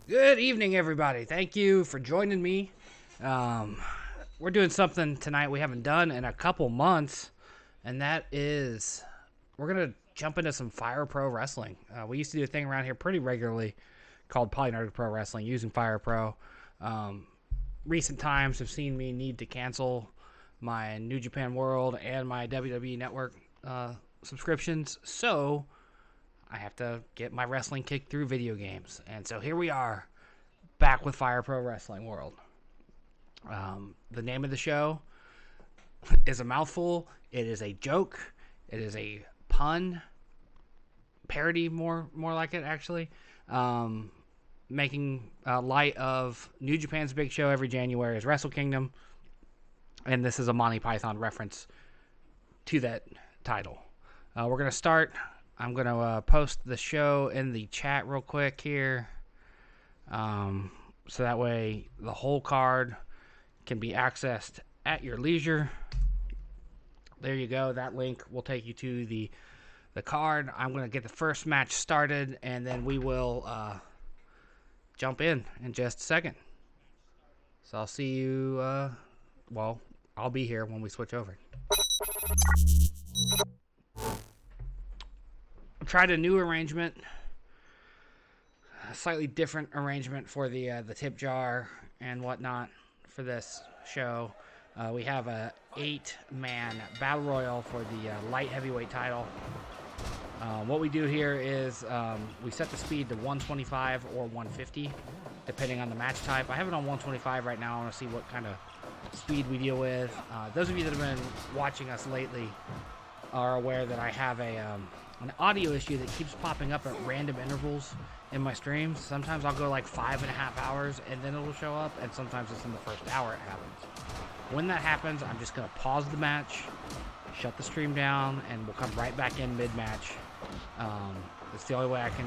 Good evening, everybody. Thank you for joining me. We're doing something tonight we haven't done in a couple months, and that is we're going to jump into some Fire Pro Wrestling. We used to do a thing around here pretty regularly called Polynardic Pro Wrestling using Fire Pro. Recent times have seen me need to cancel my New Japan World and my WWE Network subscriptions, so I have to get my wrestling kicked through video games. And so here we are, back with Fire Pro Wrestling World. The name of the show is a mouthful. It is a joke. It is a pun. Parody, more like it, actually. Making light of New Japan's big show every January is Wrestle Kingdom. And this is a Monty Python reference to that title. We're going to start. I'm going to post the show in the chat real quick here. So that way the whole card can be accessed at your leisure. There you go. That link will take you to the card. I'm going to get the first match started, and then we will jump in just a second. So I'll see you, I'll be here when we switch over. I tried a new arrangement, a slightly different arrangement for the tip jar and whatnot for this show. We have a 8-man battle royal for the light heavyweight title. What we do here is we set the speed to 125 or 150, depending on the match type. I have it on 125 right now. I want to see what kind of speed we deal with. Those of you that have been watching us lately are aware that I have an audio issue that keeps popping up at random intervals in my streams. Sometimes I'll go like 5.5 hours and then it'll show up, and sometimes it's in the first hour it happens. When that happens, I'm just going to pause the match, shut the stream down, and we'll come right back in mid-match. It's the only way I can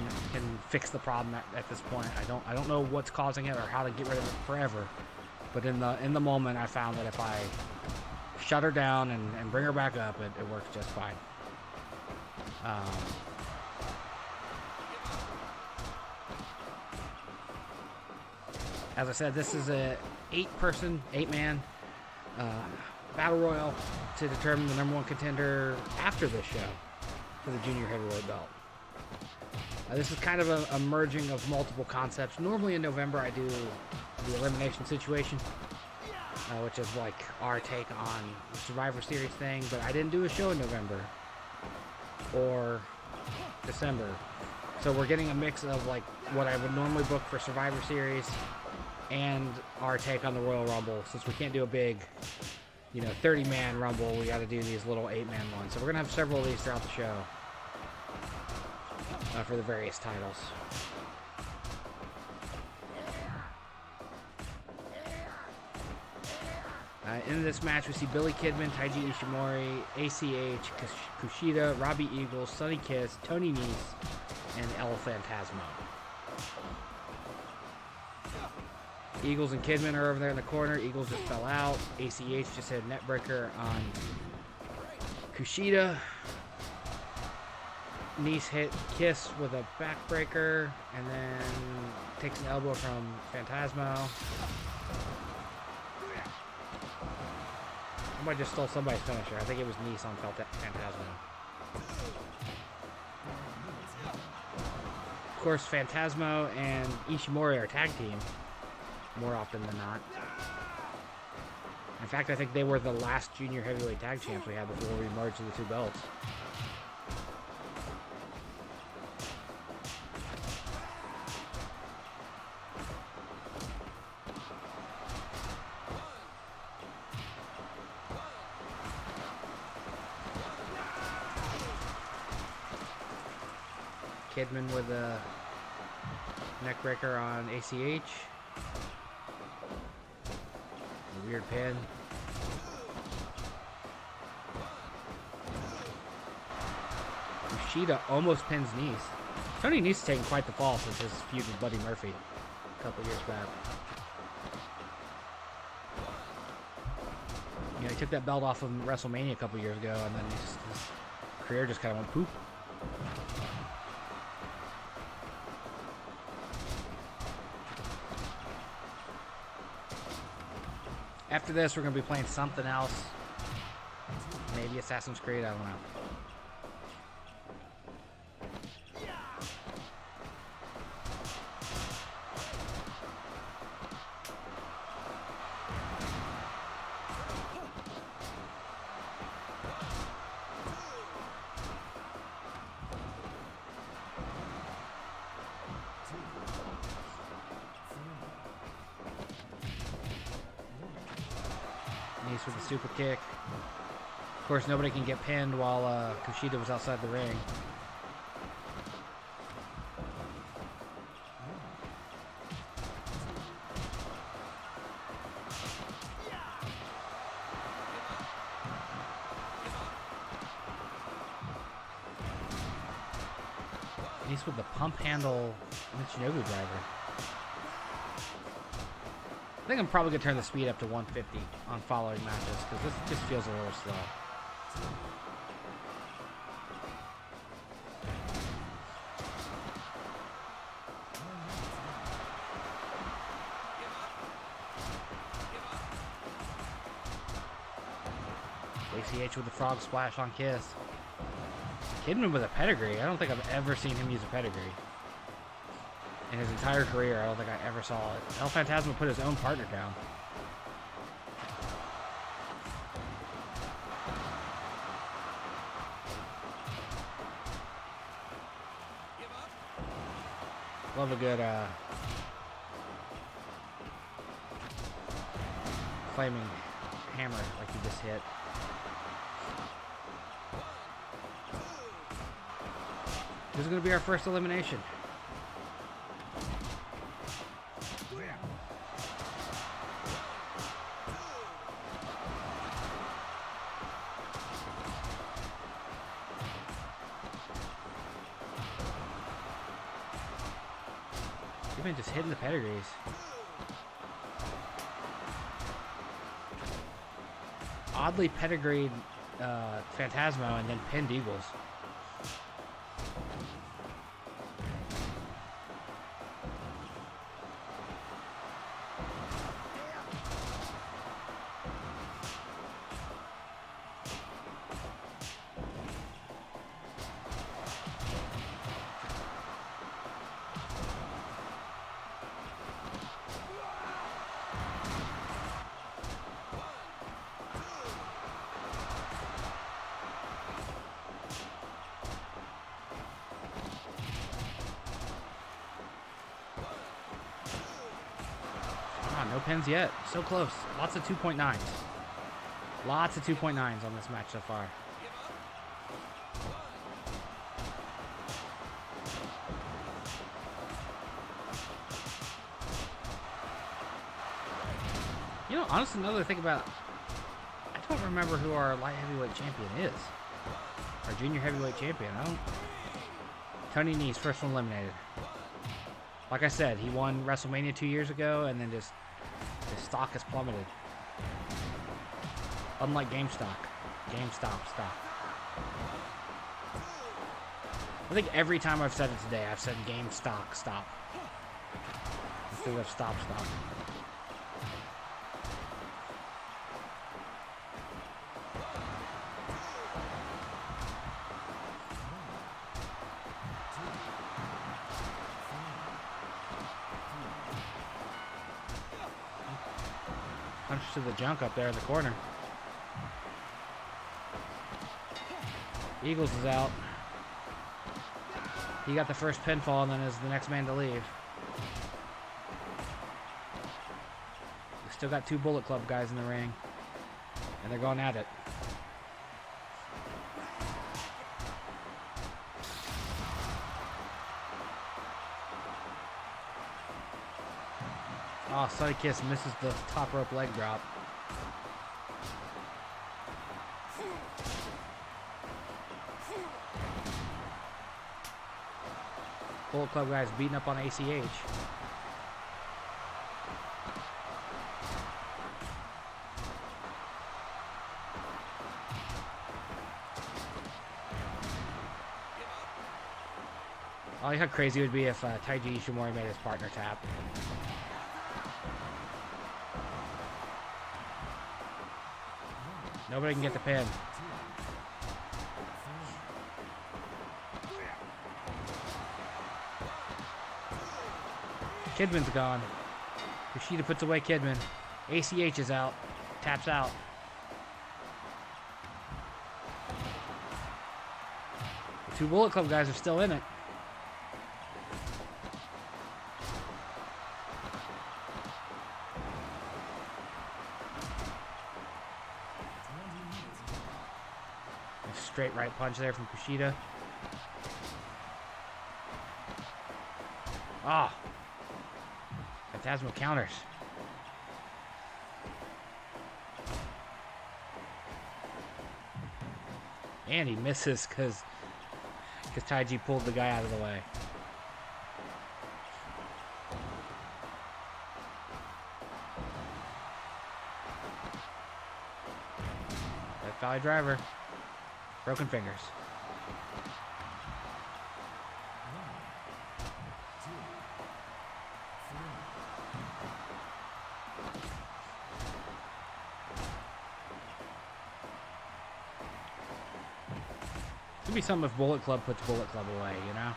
fix the problem at this point. I don't know what's causing it or how to get rid of it forever, but in the moment I found that if I shut her down and bring her back up, it works just fine. As I said, this is a 8-man battle royal to determine the #1 contender after this show for the junior heavyweight belt. This is kind of a merging of multiple concepts. Normally in November I do the elimination situation, which is like our take on the Survivor Series thing, but I didn't do a show in November or December, so we're getting a mix of like what I would normally book for Survivor Series and our take on the Royal Rumble. Since we can't do a big 30-man Rumble, we got to do these little 8-man ones. So we're gonna have several of these throughout the show for the various titles. In this match, we see Billy Kidman, Taiji Ishimori, ACH, KUSHIDA, Robbie Eagles, Sonny Kiss, Tony Nese, and El Phantasmo. Eagles and Kidman are over there in the corner. Eagles just fell out. ACH just had neckbreaker on KUSHIDA. Nese hit Kiss with a backbreaker and then takes an elbow from Phantasmo. I just stole somebody's finisher. I think it was Nese on Phantasmo. Of course, Phantasmo and Ishimori are a tag team more often than not. In fact, I think they were the last junior heavyweight tag champs we had before we merged the two belts. Kidman with a neckbreaker on ACH. A weird pin. KUSHIDA almost pins Nese. Tony Nese is taking quite the fall since his feud with Buddy Murphy a couple years back. He took that belt off of WrestleMania a couple years ago, and then his career just kind of went poop. after this, we're going to be playing something else. Maybe Assassin's Creed, I don't know. Nese with the super kick. Of course, nobody can get pinned while KUSHIDA was outside the ring. Nese with the pump handle Michinoku driver. I think I'm probably going to turn the speed up to 150 on following matches, because this just feels a little slow. ACH with the frog splash on Kiss. Kidman with a pedigree. I don't think I've ever seen him use a pedigree. In his entire career, I don't think I ever saw it. El Phantasmo put his own partner down. Love a good flaming hammer like you just hit. This is going to be our first elimination. Even just hitting the pedigrees. Oddly pedigreed Phantasmo and then pinned Eagles. No pins yet. So close. Lots of 2.9s. Lots of 2.9s on this match so far. You know, honestly, another thing about... I don't remember who our light heavyweight champion is. Our junior heavyweight champion. I don't... Tony Nese, first one eliminated. Like I said, he won WrestleMania 2 years ago, and then just... his stock has plummeted. Unlike GameStop. GameStop stock. I think every time I've said it today, I've said GameStop stop. Instead of stop. Punch to the junk up there in the corner. Eagles is out. He got the first pinfall and then is the next man to leave. We still got two Bullet Club guys in the ring. And they're going at it. Oh, Sonny Kiss misses the top rope leg drop. Bullet Club guys beating up on ACH. Oh, look how crazy it would be if Taiji Ishimori made his partner tap. Nobody can get the pin. Kidman's gone. KUSHIDA puts away Kidman. ACH is out. Taps out. The 2 Bullet Club guys are still in it. A straight right punch there from KUSHIDA. Ah. Oh. Phantasmo counters. And he misses because Taiji pulled the guy out of the way. That Valley driver. Broken fingers. Could be something if Bullet Club puts Bullet Club away, you know?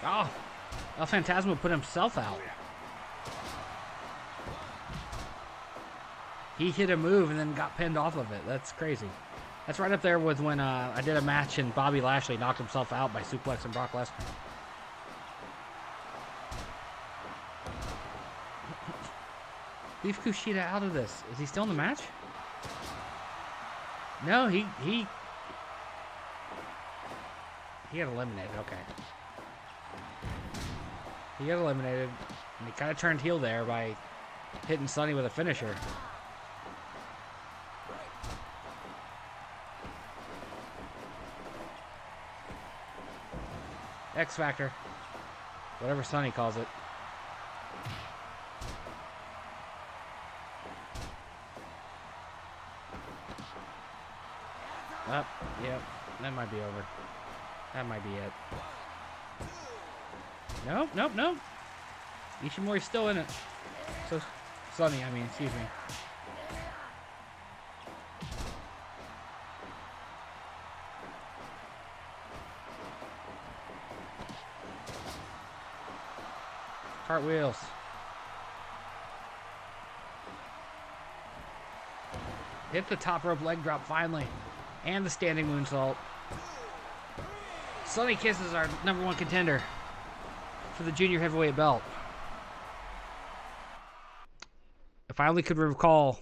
Oh, El Phantasmo put himself out. He hit a move and then got pinned off of it. That's crazy. That's right up there with when I did a match and Bobby Lashley knocked himself out by suplexing Brock Lesnar. Leave KUSHIDA out of this. Is he still in the match? No, he got eliminated. Okay. He got eliminated, and he kind of turned heel there by hitting Sonny with a finisher. X Factor. Whatever Sonny calls it. Up. Yep. That might be over. That might be it. Nope, nope, nope. Ishimori's still in it. So, Sonny, I mean, excuse me. Cartwheels. Hit the top rope leg drop finally. And the standing moonsault. Sonny Kiss is our #1 contender for the junior heavyweight belt. If I only could recall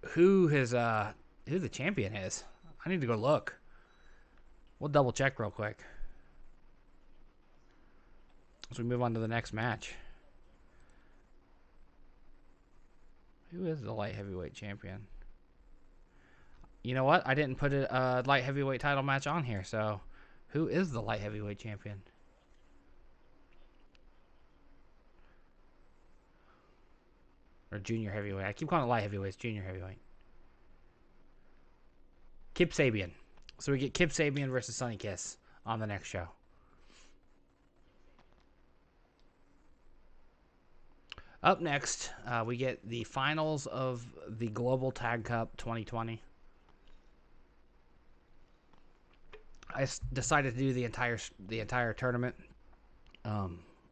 who the champion is. I need to go look. We'll double check real quick as we move on to the next match. Who is the light heavyweight champion? You know what? I didn't put a light heavyweight title match on here, so who is the light heavyweight champion? Or junior heavyweight. I keep calling it light heavyweight. It's junior heavyweight. Kip Sabian. So we get Kip Sabian versus Sonny Kiss on the next show. Up next, we get the finals of the Global Tag Cup 2020. I decided to do the entire tournament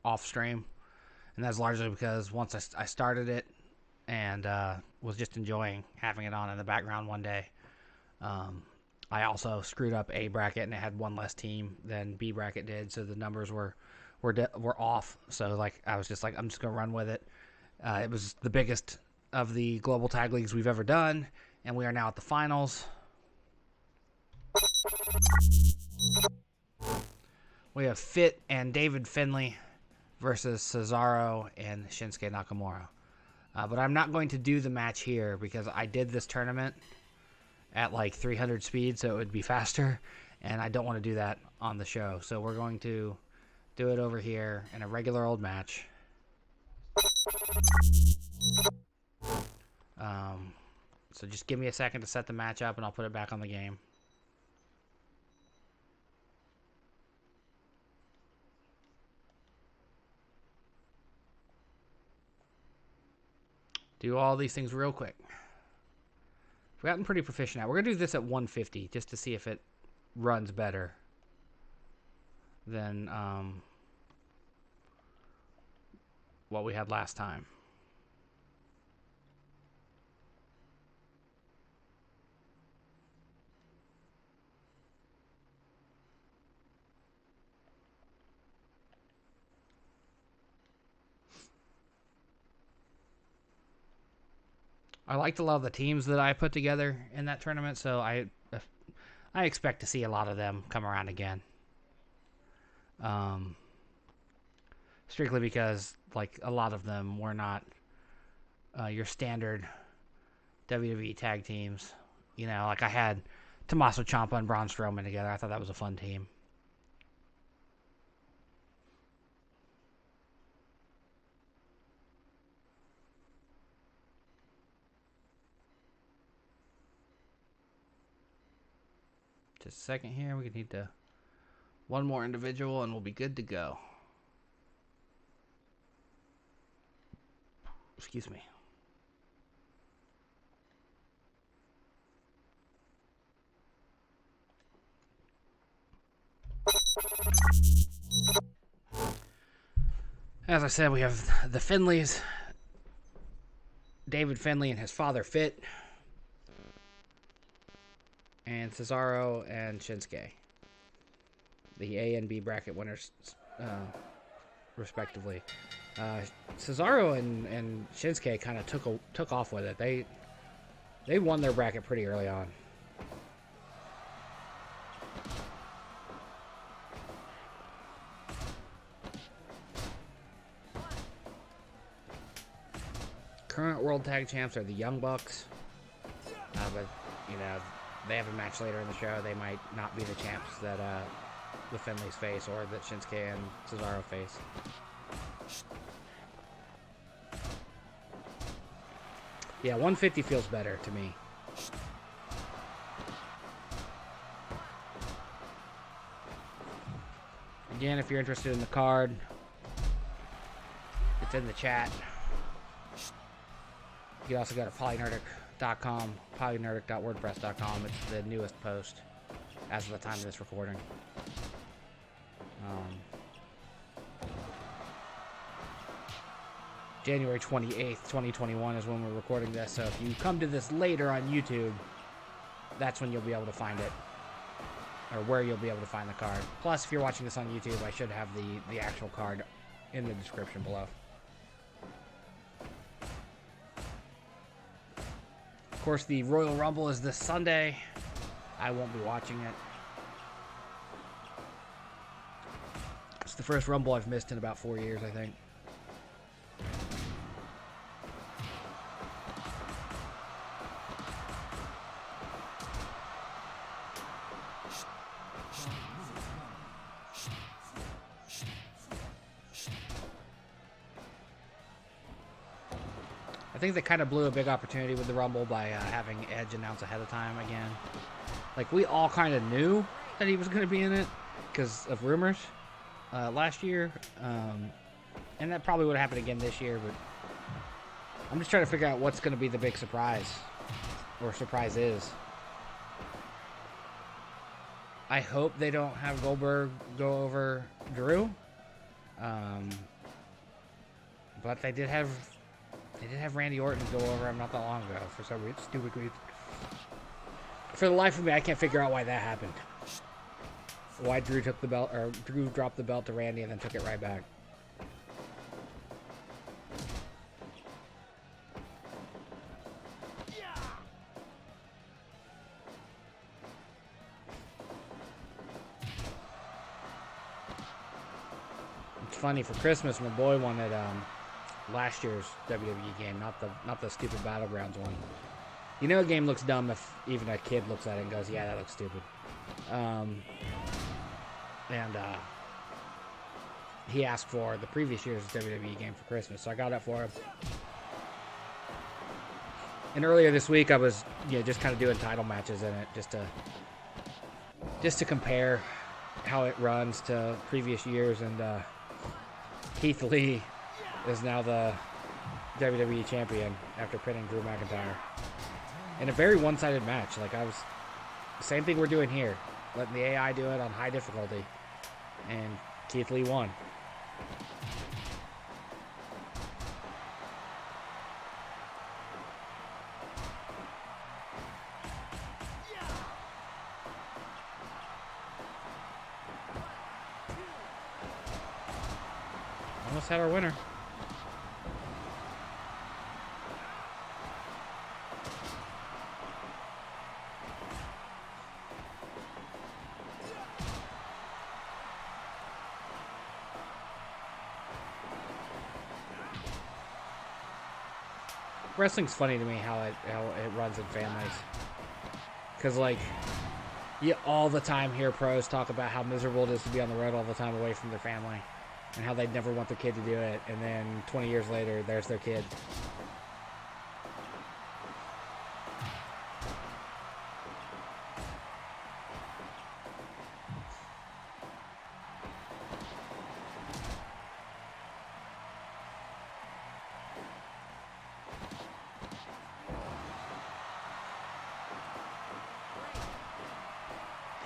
off stream, and that's largely because once I started it and was just enjoying having it on in the background one day. I also screwed up A bracket and it had one less team than B bracket did, so the numbers were off. So like I was just like, I'm just gonna run with it. It was the biggest of the global tag leagues we've ever done, and we are now at the finals. We have Fit and David Finley versus Cesaro and Shinsuke Nakamura. But I'm not going to do the match here because I did this tournament at like 300 speed, so it would be faster, and I don't want to do that on the show. So we're going to do it over here in a regular old match. So just give me a second to set the match up, and I'll put it back on the game. Do all these things real quick. We've gotten pretty proficient at. We're going to do this at 150 just to see if it runs better than what we had last time. I liked a lot of the teams that I put together in that tournament, so I expect to see a lot of them come around again. Strictly because, like, a lot of them were not your standard WWE tag teams. You know, like I had Tommaso Ciampa and Braun Strowman together. I thought that was a fun team. Just a second here. We need to one more individual and we'll be good to go. Excuse me. As I said, we have the Finleys, David Finley and his father Fit, and Cesaro and Shinsuke, the A and B bracket winners, respectively. Cesaro and Shinsuke kind of took off with it. They won their bracket pretty early on. Current World Tag Champs are the Young Bucks, but you know they have a match later in the show. They might not be the champs that the Finleys face or that Shinsuke and Cesaro face. Yeah, 150 feels better to me. Again, if you're interested in the card, it's in the chat. You can also go to polynerdic.com, polynerdic.wordpress.com. It's the newest post as of the time of this recording. January 28th, 2021 is when we're recording this, so if you come to this later on YouTube, that's when you'll be able to find it, or where you'll be able to find the card. Plus, if you're watching this on YouTube, I should have the actual card in the description below. Of course, the Royal Rumble is this Sunday. I won't be watching it. It's the first Rumble I've missed in about 4 years, I think. I think they kind of blew a big opportunity with the Rumble by having Edge announce ahead of time again. Like, we all kind of knew that he was going to be in it because of rumors last year. And that probably would happen again this year, but I'm just trying to figure out what's going to be the big surprise, or surprise is. I hope they don't have Goldberg go over Drew. But they did have Randy Orton go over him not that long ago for some weird, stupid reason. For the life of me, I can't figure out why that happened. Why Drew took the belt, or Drew dropped the belt to Randy and then took it right back. funny. For Christmas, my boy wanted last year's WWE game, not the stupid Battlegrounds one. You know, a game looks dumb if even a kid looks at it and goes, "Yeah, that looks stupid." He asked for the previous year's WWE game for Christmas, so I got it for him. And earlier this week, I was just kind of doing title matches in it, just to compare how it runs to previous years. And Keith Lee is now the WWE champion after pinning Drew McIntyre in a very one-sided match. Like, same thing we're doing here, letting the AI do it on high difficulty, and Keith Lee won. Almost had our winner. Wrestling's funny to me how it runs in families, because like you all the time hear pros talk about how miserable it is to be on the road all the time away from their family, and how they'd never want their kid to do it, and then 20 years later there's their kid.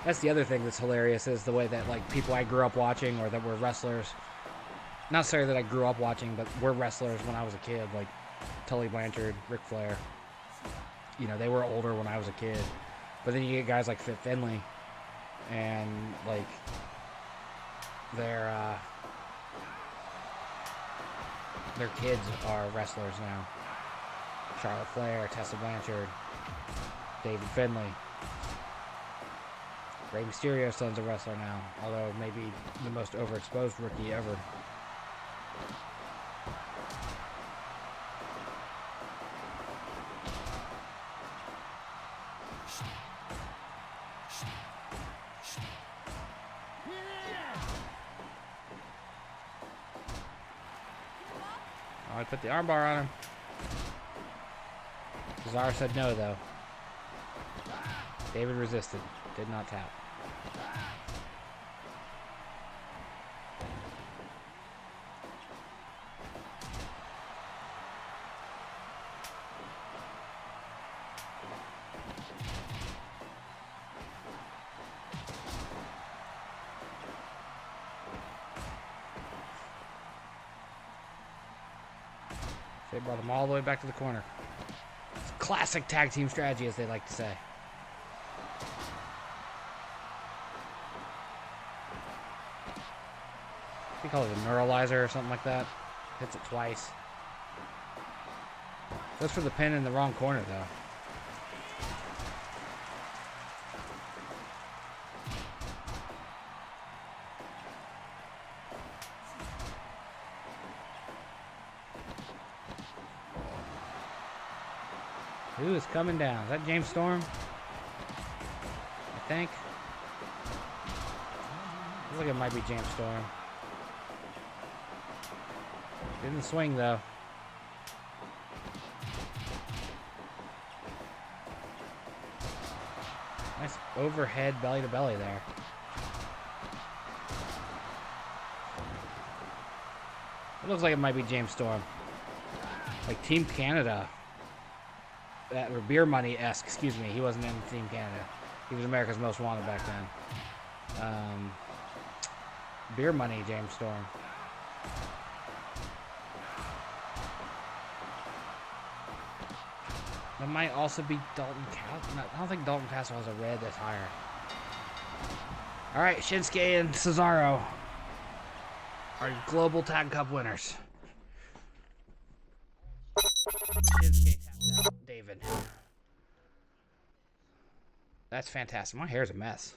That's the other thing that's hilarious, is the way that like people I grew up watching, or that were wrestlers, not necessarily that I grew up watching, but were wrestlers when I was a kid, like Tully Blanchard, Ric Flair. They were older when I was a kid. But then you get guys like Finley, and like their kids are wrestlers now. Charlotte Flair, Tessa Blanchard, David Finley. Rey Mysterio's son's a wrestler now, although maybe the most overexposed rookie ever. Oh, I put the armbar on him. Cesaro said no, though. David resisted. Did not tap. They brought them all the way back to the corner. It's classic tag team strategy, as they like to say. They call it a neuralizer or something like that. Hits it twice. Goes for the pin in the wrong corner, though. Who is coming down? Is that James Storm? I think. Looks like it might be James Storm. Didn't swing, though. Nice overhead belly to belly there. It looks like it might be James Storm. Like Team Canada. Or Beer Money-esque, excuse me. He wasn't in Team Canada. He was America's Most Wanted back then. Beer Money, James Storm. That might also be Dalton Castle. No, I don't think Dalton Castle has a red that's higher. Alright, Shinsuke and Cesaro are Global Tag Cup winners. Shinsuke tapped out David. That's fantastic. My hair's a mess.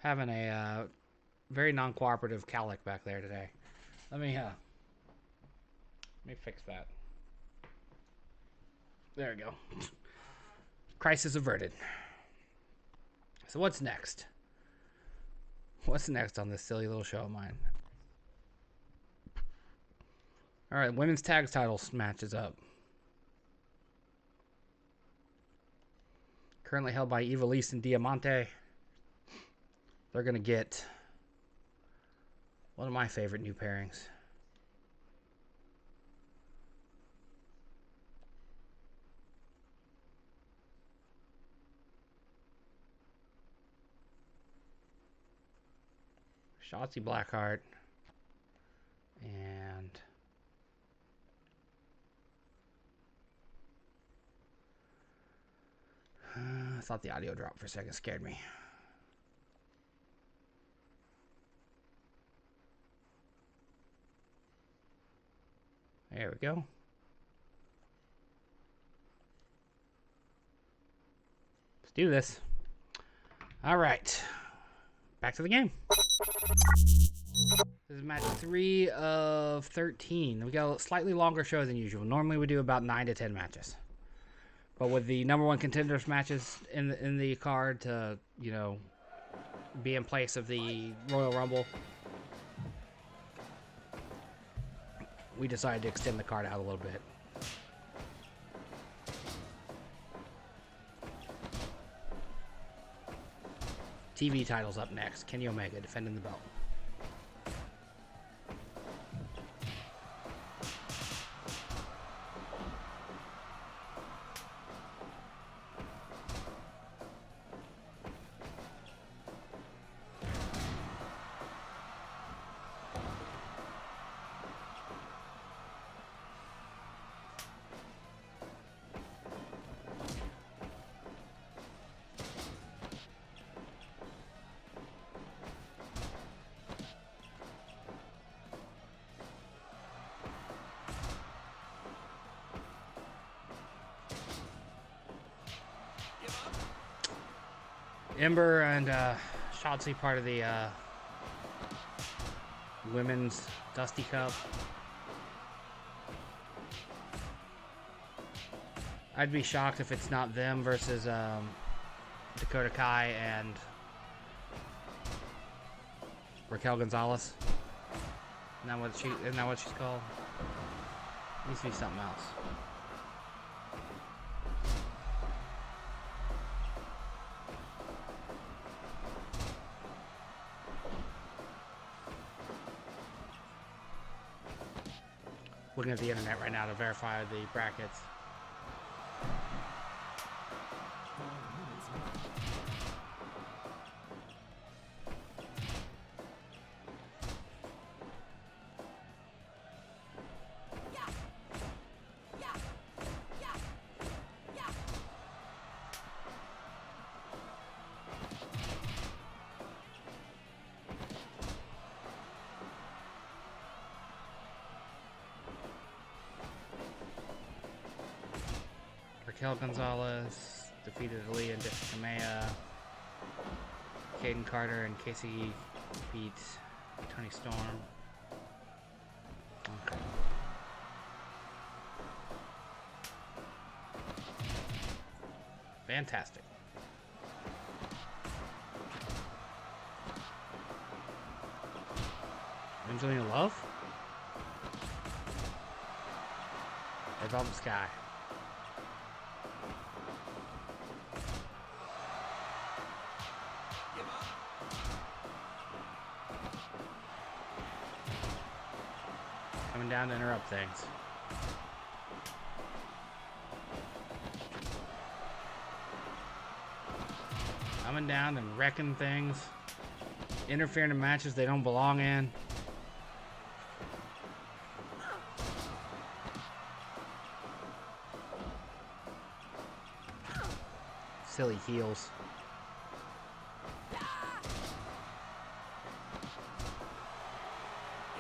Having a very non-cooperative Calic back there today. Let me fix that. There we go. Crisis averted. So what's next? What's next on this silly little show of mine? All right, women's tag titles match is up. Currently held by Ivelisse and Diamnte. They're going to get one of my favorite new pairings. Shotzi Blackheart and I thought the audio dropped for a second, scared me. There we go. Let's do this. All right. Back to the game. This is match 3 of 13. We got a slightly longer show than usual. Normally we do about 9 to 10 matches. But with the number 1 contenders matches in the card to, you know, be in place of the Royal Rumble, we decided to extend the card out a little bit. TV title's up next. Kenny Omega defending the belt. Ember and Shotzi part of the women's Dusty Cup. I'd be shocked if it's not them versus Dakota Kai and Raquel Gonzalez. Isn't that what she's called? It needs to be something else. Looking at the internet right now to verify the brackets. Raquel Gonzalez defeated Aaliyah and Jessica Maya. Caden Carter and Casey beat Tony Storm. Okay. Fantastic. Angelina Love? Or Velvet Sky? Coming down to interrupt things. Coming down and wrecking things. Interfering in matches they don't belong in. Silly heels.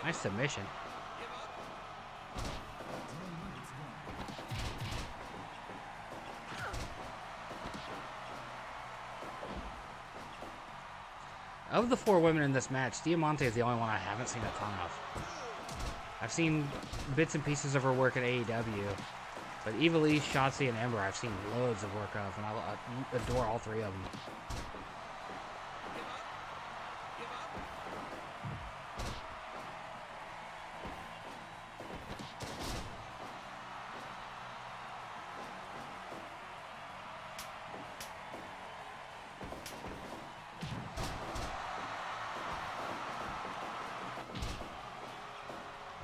Nice submission. Of the 4 women in this match, Diamnte is the only one I haven't seen a ton of. I've seen bits and pieces of her work at AEW, but Ivelisse, Shotzi, and Ember I've seen loads of work of, and I adore all 3 of them.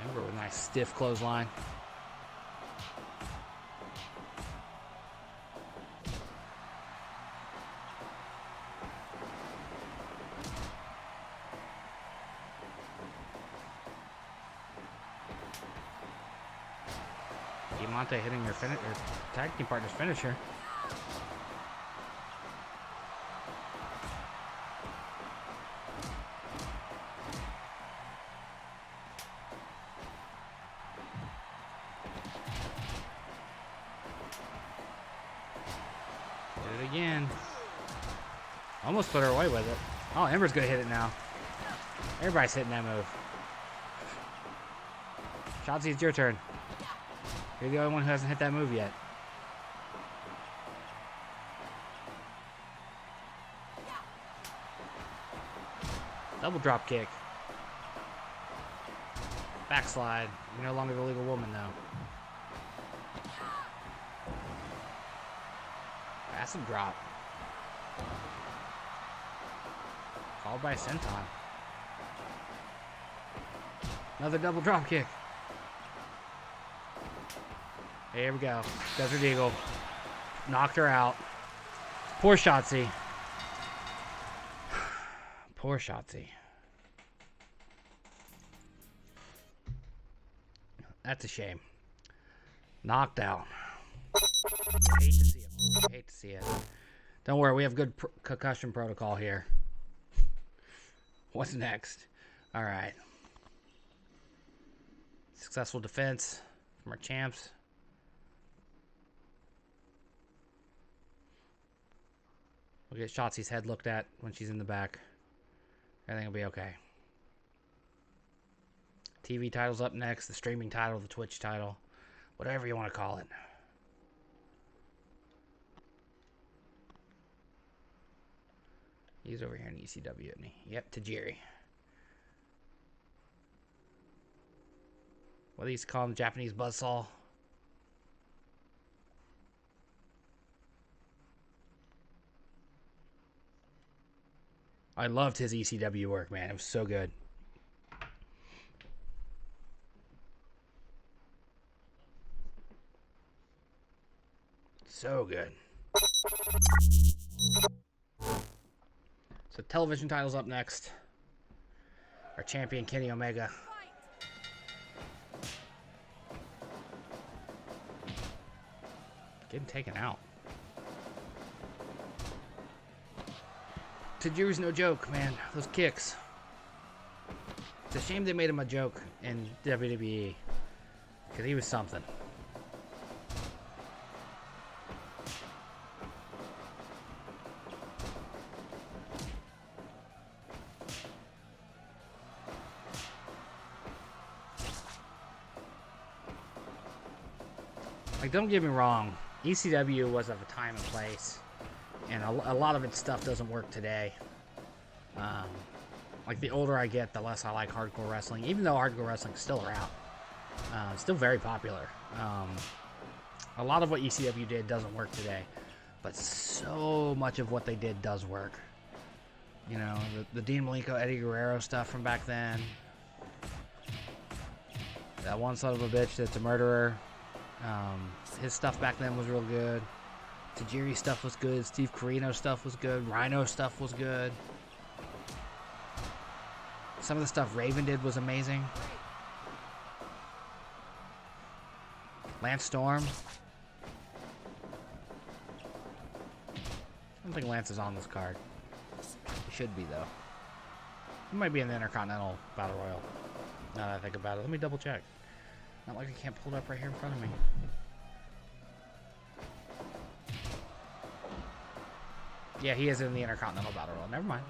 Ember with a nice stiff clothesline. Diamnte hitting her tag team partner's finisher. Did it again. Almost put her away with it. Oh, Ember's gonna hit it now. Everybody's hitting that move. Shotzi, it's your turn. You're the only one who hasn't hit that move yet. Double drop kick. Backslide. You're no longer the legal woman, though. Acid drop. Followed by a senton. Another double drop kick. Here we go. Desert Eagle. Knocked her out. Poor Shotzi. Poor Shotzi. That's a shame. Knocked out. Hate to see it. Hate to see it. Don't worry, we have good concussion protocol here. What's next? All right. Successful defense from our champs. We'll get Shotzi's head looked at when she's in the back. Everything will be okay. TV title's up next. The streaming title, the Twitch title. Whatever you want to call it. He's over here in ECW, isn't he? Yep, Taijiri. What do you call him? Japanese buzzsaw? I loved his ECW work, man. It was so good. So good. So television title's up next. Our champion, Kenny Omega. Getting taken out. Tajiri's no joke, man. Those kicks. It's a shame they made him a joke in WWE. Because he was something. Like, don't get me wrong. ECW was of a time and place. And a lot of its stuff doesn't work today. Like, the older I get, the less I like hardcore wrestling. Even though hardcore wrestling's still around. Still very popular. A lot of what ECW did doesn't work today. But so much of what they did does work. You know, the Dean Malenko, Eddie Guerrero stuff from back then. That one son of a bitch that's a murderer. His stuff back then was real good. Tajiri stuff was good. Steve Corino stuff was good. Rhino stuff was good. Some of the stuff Raven did was amazing. Lance Storm. I don't think Lance is on this card. He should be, though. He might be in the Intercontinental Battle Royal. Now that I think about it. Let me double check. Not like I can't pull it up right here in front of me. Yeah, he is in the Intercontinental Battle Royal. Never mind.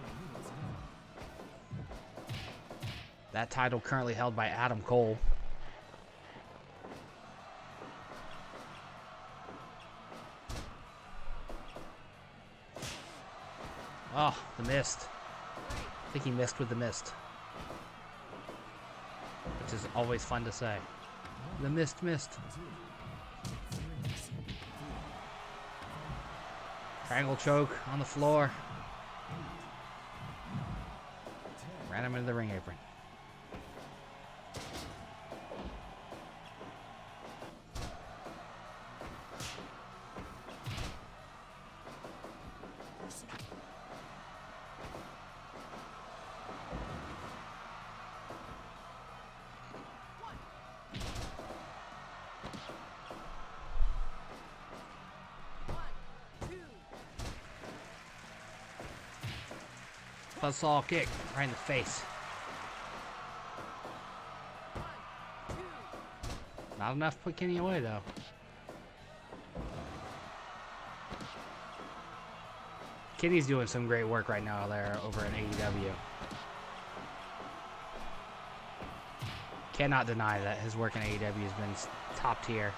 That title currently held by Adam Cole. Oh, the mist. I think he missed with the mist. Which is always fun to say. The mist missed. Triangle choke on the floor. Ran him into the ring apron. Buzzsaw kick right in the face. Not enough to put Kenny away though. Kenny's doing some great work right now there over in AEW. Cannot deny that his work in AEW has been top tier.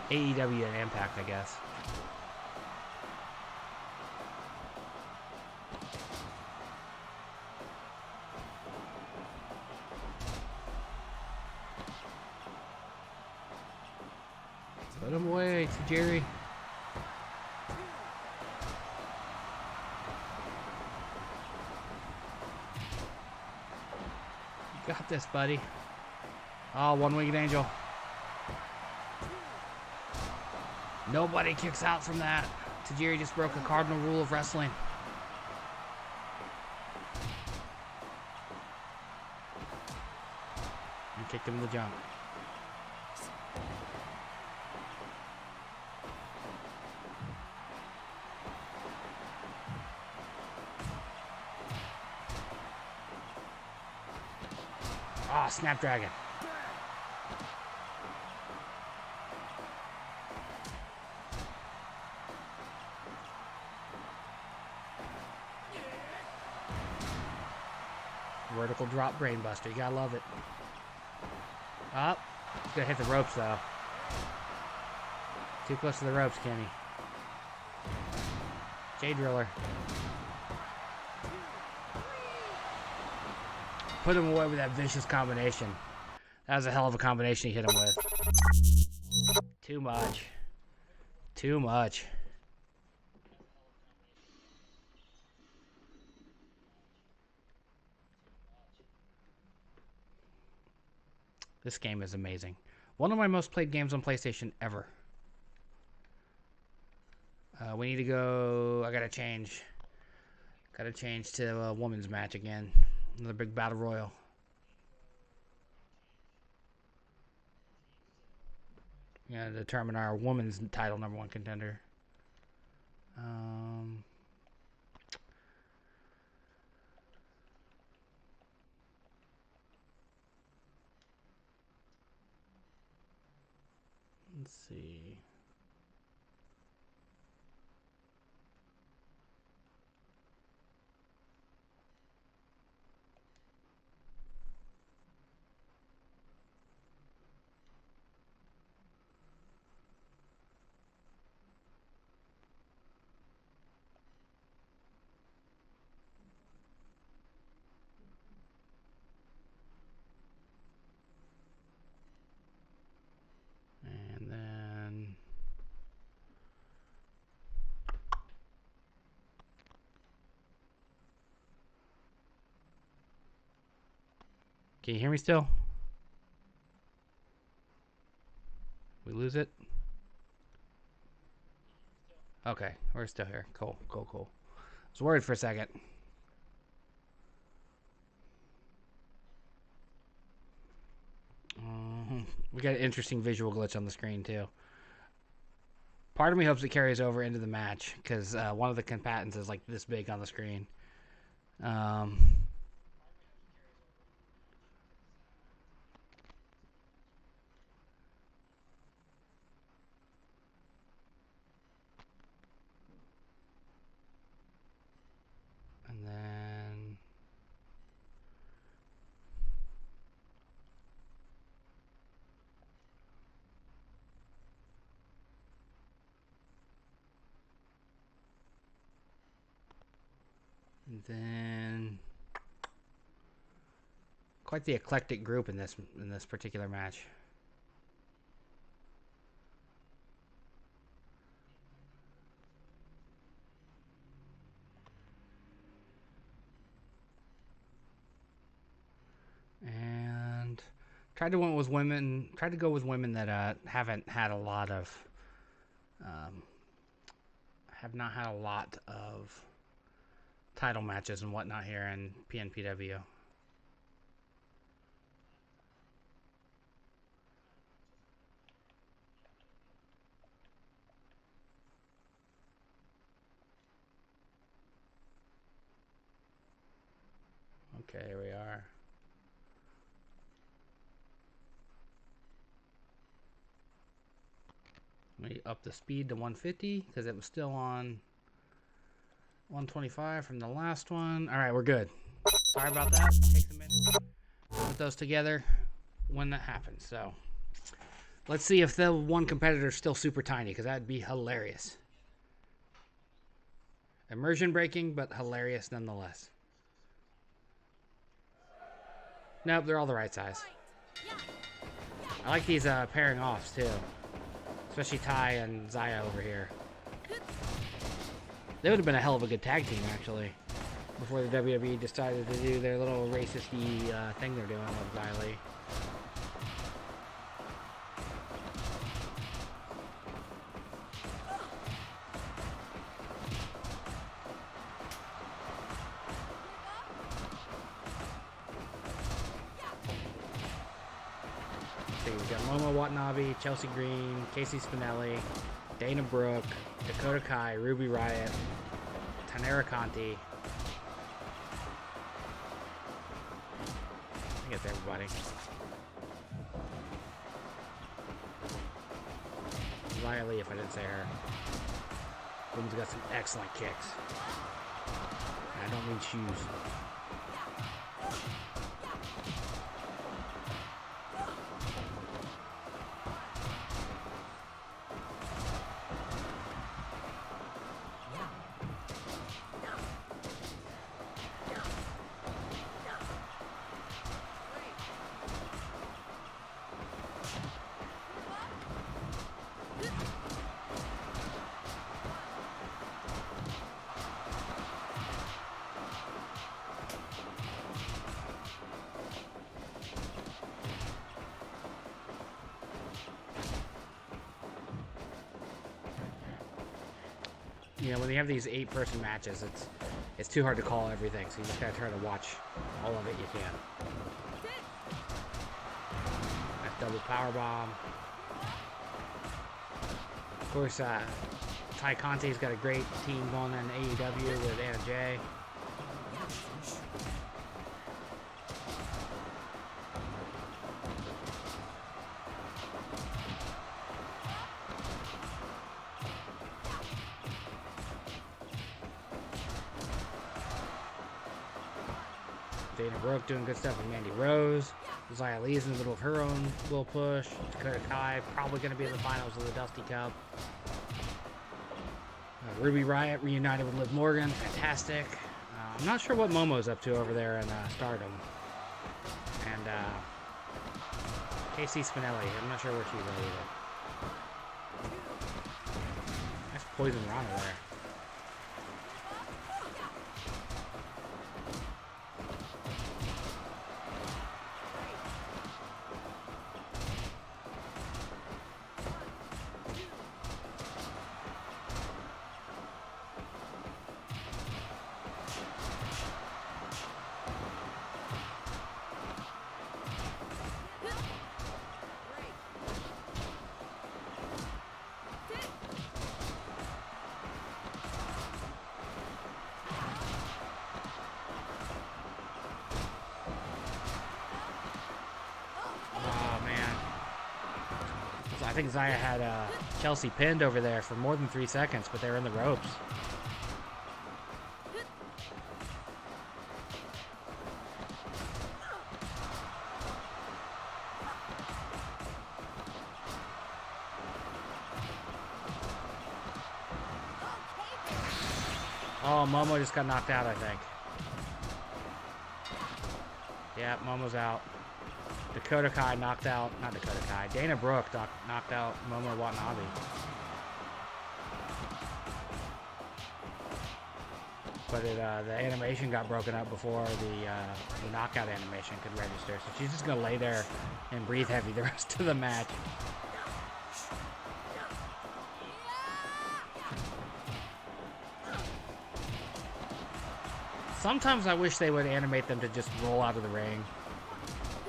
AEW and Impact, I guess. Put him away, Taijiri. You got this, buddy. Oh, one-winged angel. Nobody kicks out from that. Taijiri just broke a cardinal rule of wrestling. And kicked him in the junk. Ah, Snapdragon. Vertical drop brainbuster. You gotta love it. Up. He's gonna hit the ropes though. Too close to the ropes, Kenny. J-Driller. Put him away with that vicious combination. That was a hell of a combination he hit him with. Too much. Too much. This game is amazing. One of my most played games on PlayStation ever. We need to go... I gotta change. Gotta change to a women's match again. Another big battle royal. Yeah, determine our women's title #1 contender. Let's see. And then can you hear me still? We lose it? Okay, we're still here. Cool, cool, cool. I was worried for a second. We got an interesting visual glitch on the screen, too. Part of me hopes it carries over into the match, because one of the combatants is, like, this big on the screen. And then... And then quite the eclectic group in this particular match. And tried to go with women that haven't had a lot of have not had a lot of title matches and whatnot here in PNPW. Okay, here we are. Let me up the speed to 150 because it was still on 125 from the last one. All right, we're good. Sorry about that. Takes a minute. Put those together when that happens. So let's see if the one competitor is still super tiny because that'd be hilarious. Immersion breaking, but hilarious nonetheless. Nope, they're all the right size. I like these pairing offs too. Especially Ty and Zaya over here. They would have been a hell of a good tag team, actually. Before the WWE decided to do their little racist-y thing they're doing with Xia Li. So you've got Momo, Watanabe, Chelsea Green, Casey Spinelli, Dana Brooke, Dakota Kai, Ruby Riot, Tanera Conti. I think it's everybody. Xia Li, if I didn't say her. Woman's got some excellent kicks. I don't mean shoes. You know, when you have these 8-person matches, it's too hard to call everything, so you just gotta try to watch all of it you can. Nice double powerbomb. Of course, Ty Conti's got a great team going in AEW with Anna Jay. Dana Brooke doing good stuff with Mandy Rose. Xia Li's in the middle of her own little push. Dakota Kai probably going to be in the finals of the Dusty Cup. Ruby Riot reunited with Liv Morgan. Fantastic. I'm not sure what Momo's up to over there in Stardom. And Casey Spinelli. I'm not sure where she's at either. Nice poison Rana there. I think Xia had Chelsea pinned over there for more than 3 seconds, but they were in the ropes. Oh, Momo just got knocked out, I think. Yeah, Momo's out. Dakota Kai knocked out, not Dakota Kai, Dana Brooke knocked out Momo Watanabe. But the animation got broken up before the knockout animation could register. So she's just going to lay there and breathe heavy the rest of the match. Sometimes I wish they would animate them to just roll out of the ring.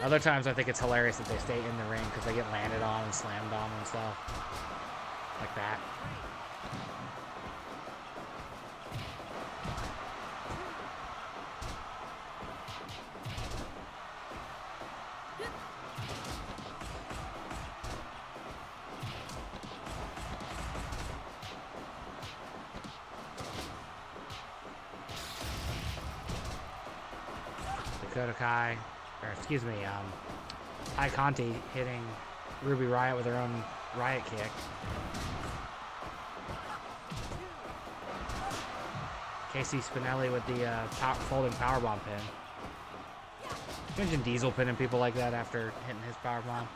Other times I think it's hilarious that they stay in the ring because they get landed on and slammed on and stuff. Like that. Dakota Kai, or excuse me, Conti hitting Ruby Riot with her own Riot kick. Casey Spinelli with the folding powerbomb pin. Imagine Diesel pinning people like that after hitting his powerbomb.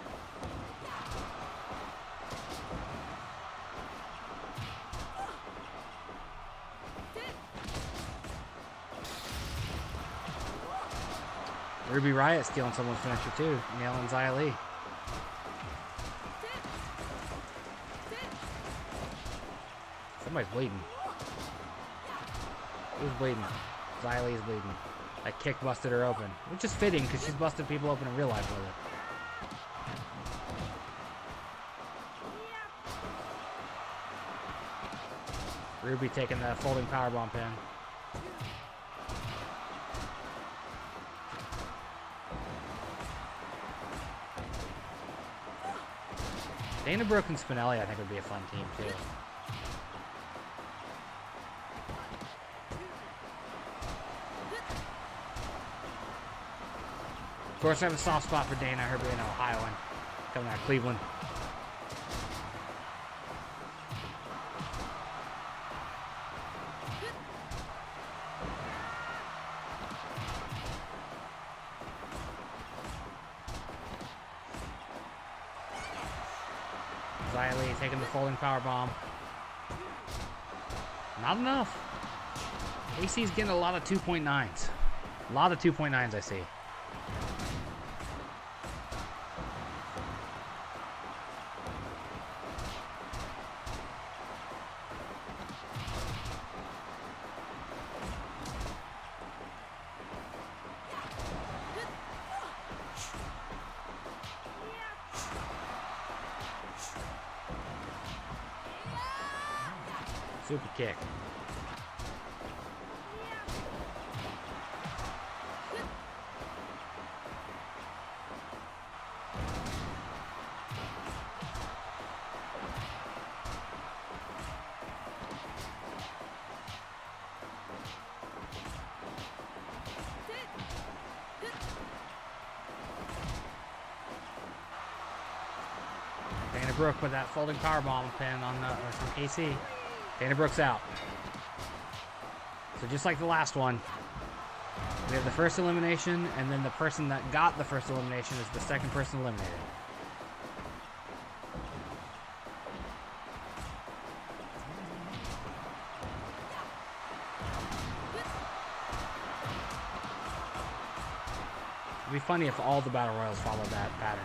Ruby Riot stealing someone's finisher too, nailing Xia Li. Somebody's bleeding. Who's bleeding? Xia Li is bleeding. That kick busted her open, which is fitting because she's busted people open in real life with it. Ruby taking the folding powerbomb pin. Dana Brooke and Spinelli, I think, would be a fun team, too. Of course, I have a soft spot for Dana, her being an Ohioan, coming out of Cleveland. Xia Li taking the folding powerbomb. Not enough. AC's getting a lot of 2.9s. A lot of 2.9s I see. Super kick. Dana Brooke with that folding powerbomb pin on from KC. Dana Brooke's out. So just like the last one, we have the first elimination, and then the person that got the first elimination is the second person eliminated. It'd be funny if all the Battle Royals followed that pattern.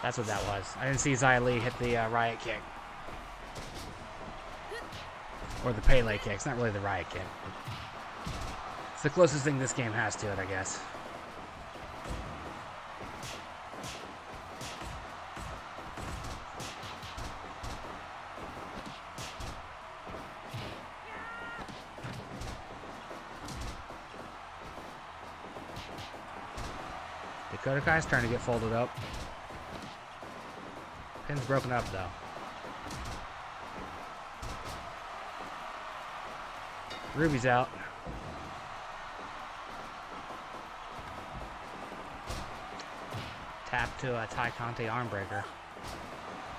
That's what that was. I didn't see Xia Li hit the Riot kick. Or the Pele kick. It's not really the Riot kick. It's the closest thing this game has to it, I guess. Dakota Kai's trying to get folded up. Pin's broken up, though. Ruby's out. Tap to a Tai Conti armbreaker.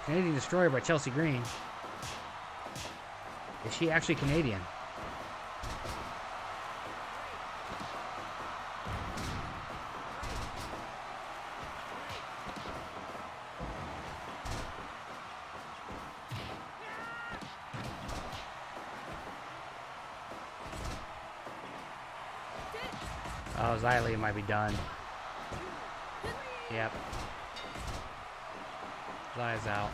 Canadian Destroyer by Chelsea Green. Is she actually Canadian? Oh, Xylee might be done. Yep. Xylee's out.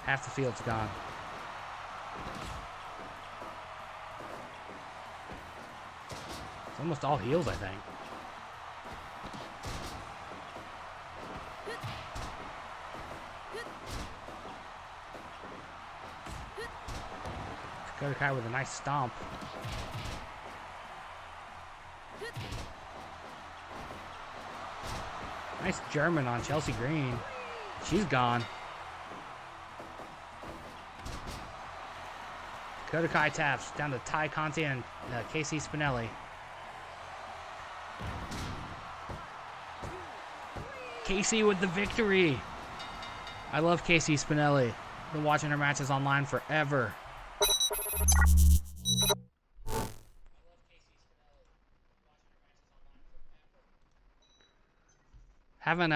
Half the field's gone. It's almost all heels, I think. Dakota Kai with a nice stomp. Nice German on Chelsea Green. She's gone. Dakota Kai taps down to Tai Conti and KC Spinelli. KC with the victory. I love KC Spinelli. Been watching her matches online forever. Haven't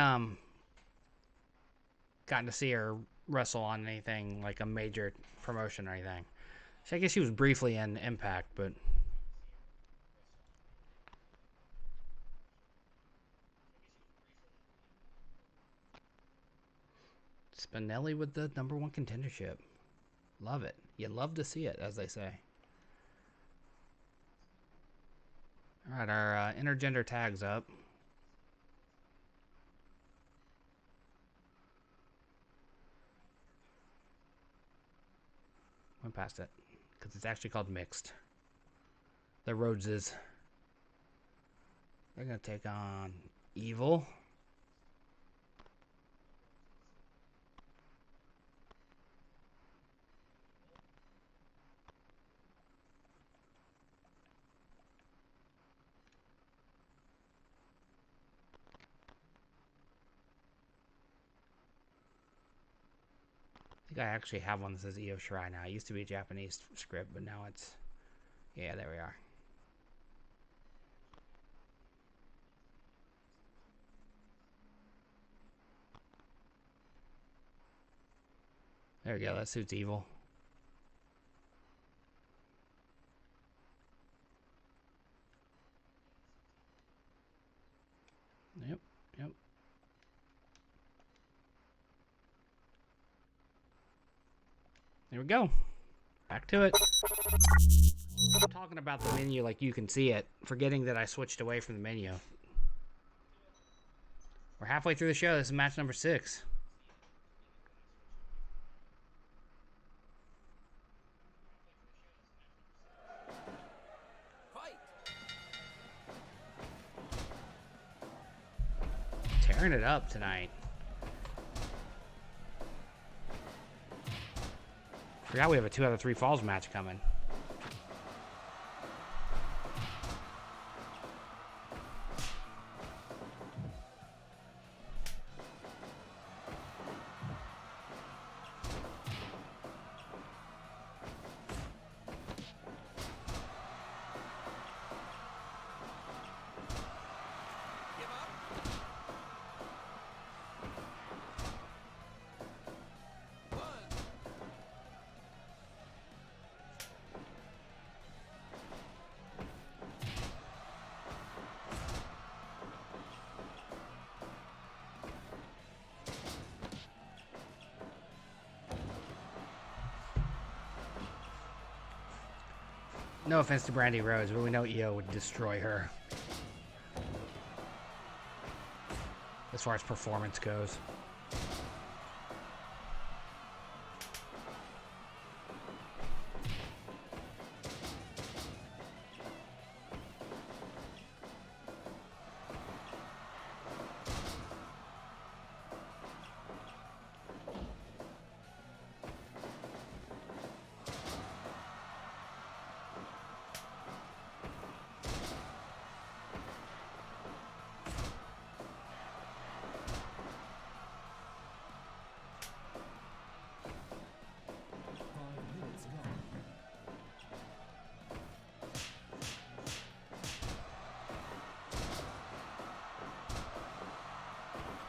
gotten to see her wrestle on anything like a major promotion or anything. So I guess she was briefly in Impact, but Spinelli with the #1 contendership. Love it. You love to see it, as they say. All right, our intergender tag's up. Went past it because it's actually called mixed. The Rhodeses. They're gonna take on Evil. I think I actually have one that says Io Shirai now. It used to be a Japanese script, but now it's... Yeah, there we are. There we go. That suits Evil. Yep, yep. There we go. Back to it. I'm talking about the menu like you can see it, forgetting that I switched away from the menu. We're halfway through the show. This is match number 6. Tearing it up tonight. Forgot we have a 2 out of 3 falls match coming. No offense to Brandy Rhodes, but we know Io would destroy her. As far as performance goes.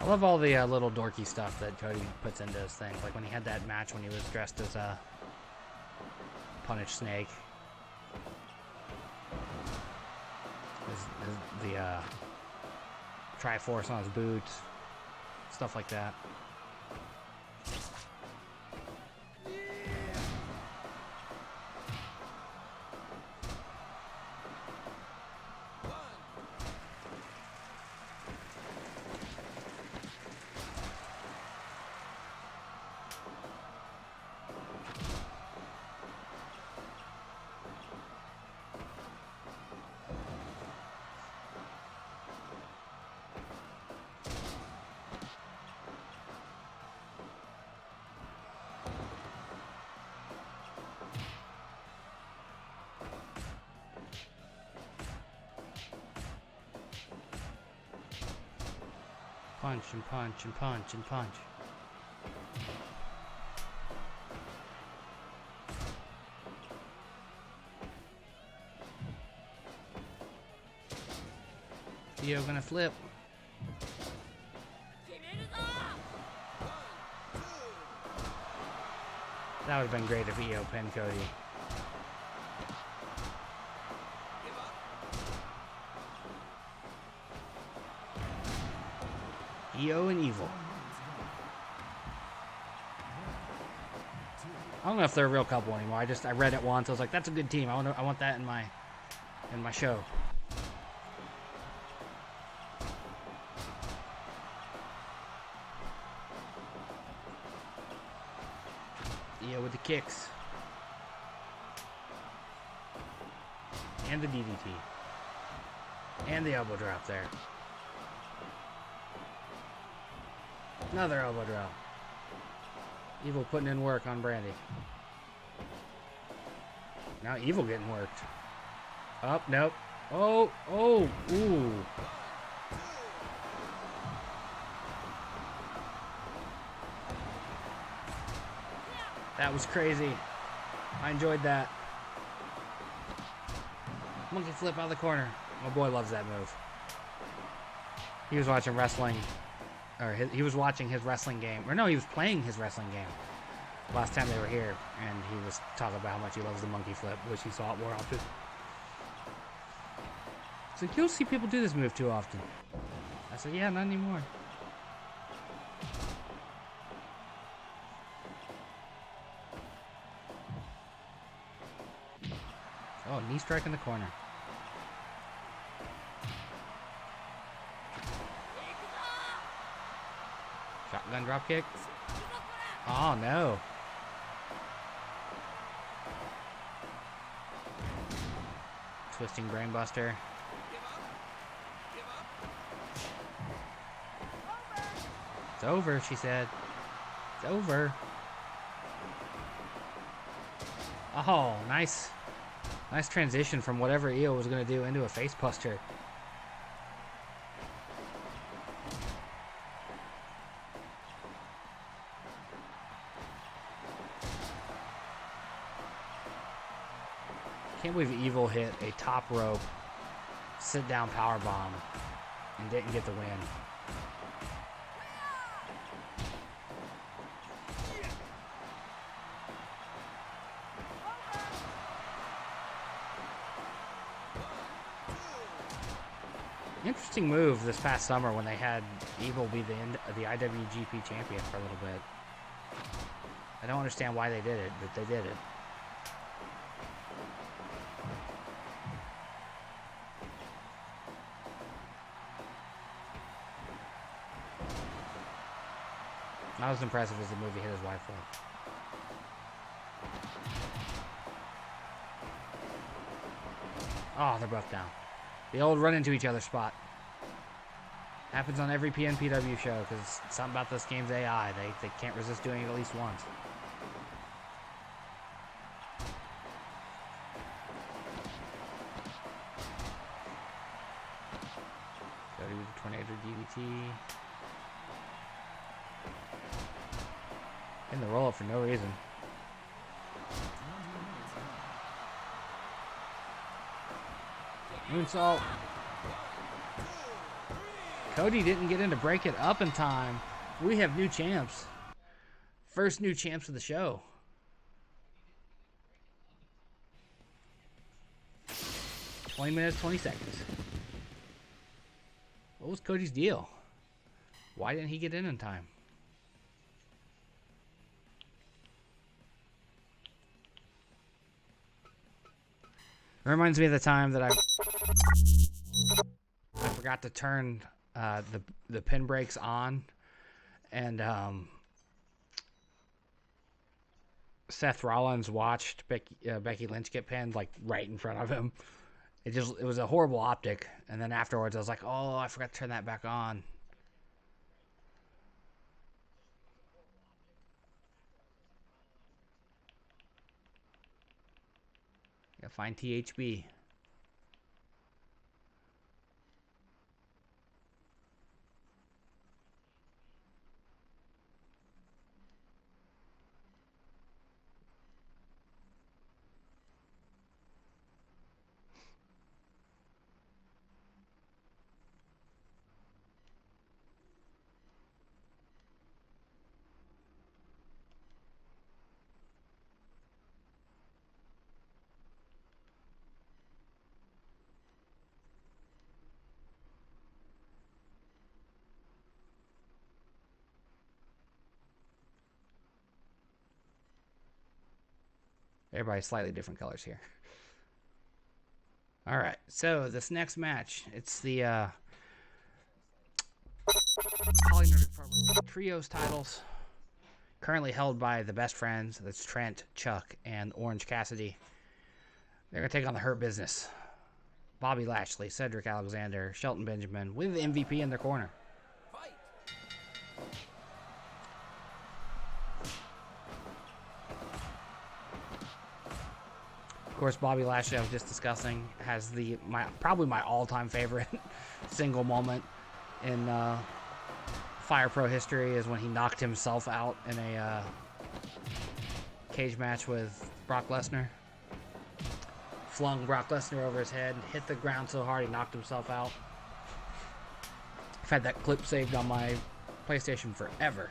I love all the little dorky stuff that Cody puts into his thing. Like when he had that match when he was dressed as a Punished Snake. The Triforce on his boots. Stuff like that. Punch and punch and punch and punch. Io gonna flip. That would have been great if Io pinned Cody. Io and Evil. I don't know if they're a real couple anymore. I read it once. I was like, that's a good team. I want that in my show. Io with the kicks. And the DDT. And the elbow drop there. Another elbow drop. Evil putting in work on Brandy. Now Evil getting worked. Up, nope. Oh, ooh. That was crazy. I enjoyed that. Monkey flip out of the corner. My boy loves that move. He was watching wrestling. Or he was watching his wrestling game. Or no, he was playing his wrestling game last time they were here. And he was talking about how much he loves the monkey flip. Wish he saw it more often. So you don't see people do this move too often. I said, yeah, not anymore. Oh, knee strike in the corner. Shotgun drop kick. Oh no. Twisting brainbuster. It's over, she said. It's over. Oh, nice. Nice transition from whatever Io was going to do into a face buster. Can't believe Evil hit a top rope sit down power bomb and didn't get the win. Interesting move this past summer when they had Evil be the IWGP champion for a little bit. I don't understand why they did it, but they did it. Not as impressive as the movie hit his wife with. Oh, they're both down. The old run into each other spot. Happens on every PNPW show because something about this game's AI. They can't resist doing it at least once. Cody with the Tornado DDT. In the roll up for no reason. Moonsault. Cody didn't get in to break it up in time. We have new champs. First new champs of the show. "20 minutes, 20 seconds. What was Cody's deal? Why didn't he get in time? It reminds me of the time that I forgot to turn the pin brakes on, and Seth Rollins watched Becky Lynch get pinned like right in front of him. It was a horrible optic, and then afterwards I was like, oh, I forgot to turn that back on. Gotta find THB. Everybody's slightly different colors here. All right, so this next match, it's the Trios titles, currently held by the Best Friends. That's Trent, Chuck, and Orange Cassidy. They're going to take on the Hurt Business. Bobby Lashley, Cedric Alexander, Shelton Benjamin, with MVP in their corner. Of course, Bobby Lashley, I was just discussing, has probably my all-time favorite single moment in Fire Pro history is when he knocked himself out in a cage match with Brock Lesnar. Flung Brock Lesnar over his head, hit the ground so hard he knocked himself out. I've had that clip saved on my PlayStation forever.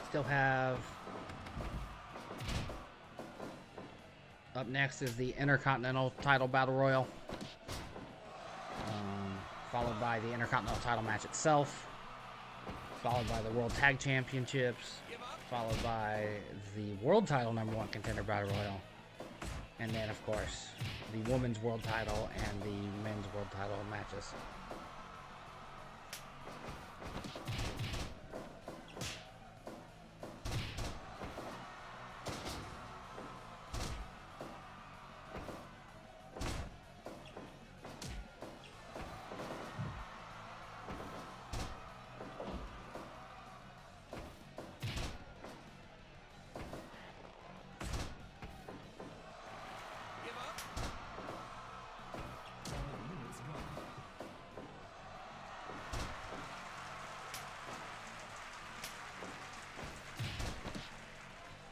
Still have up next is the Intercontinental title battle royal, followed by the Intercontinental title match itself, followed by the World Tag Championships, followed by the World Title #1 Contender battle royal, and then of course the Women's World Title and the Men's World Title matches.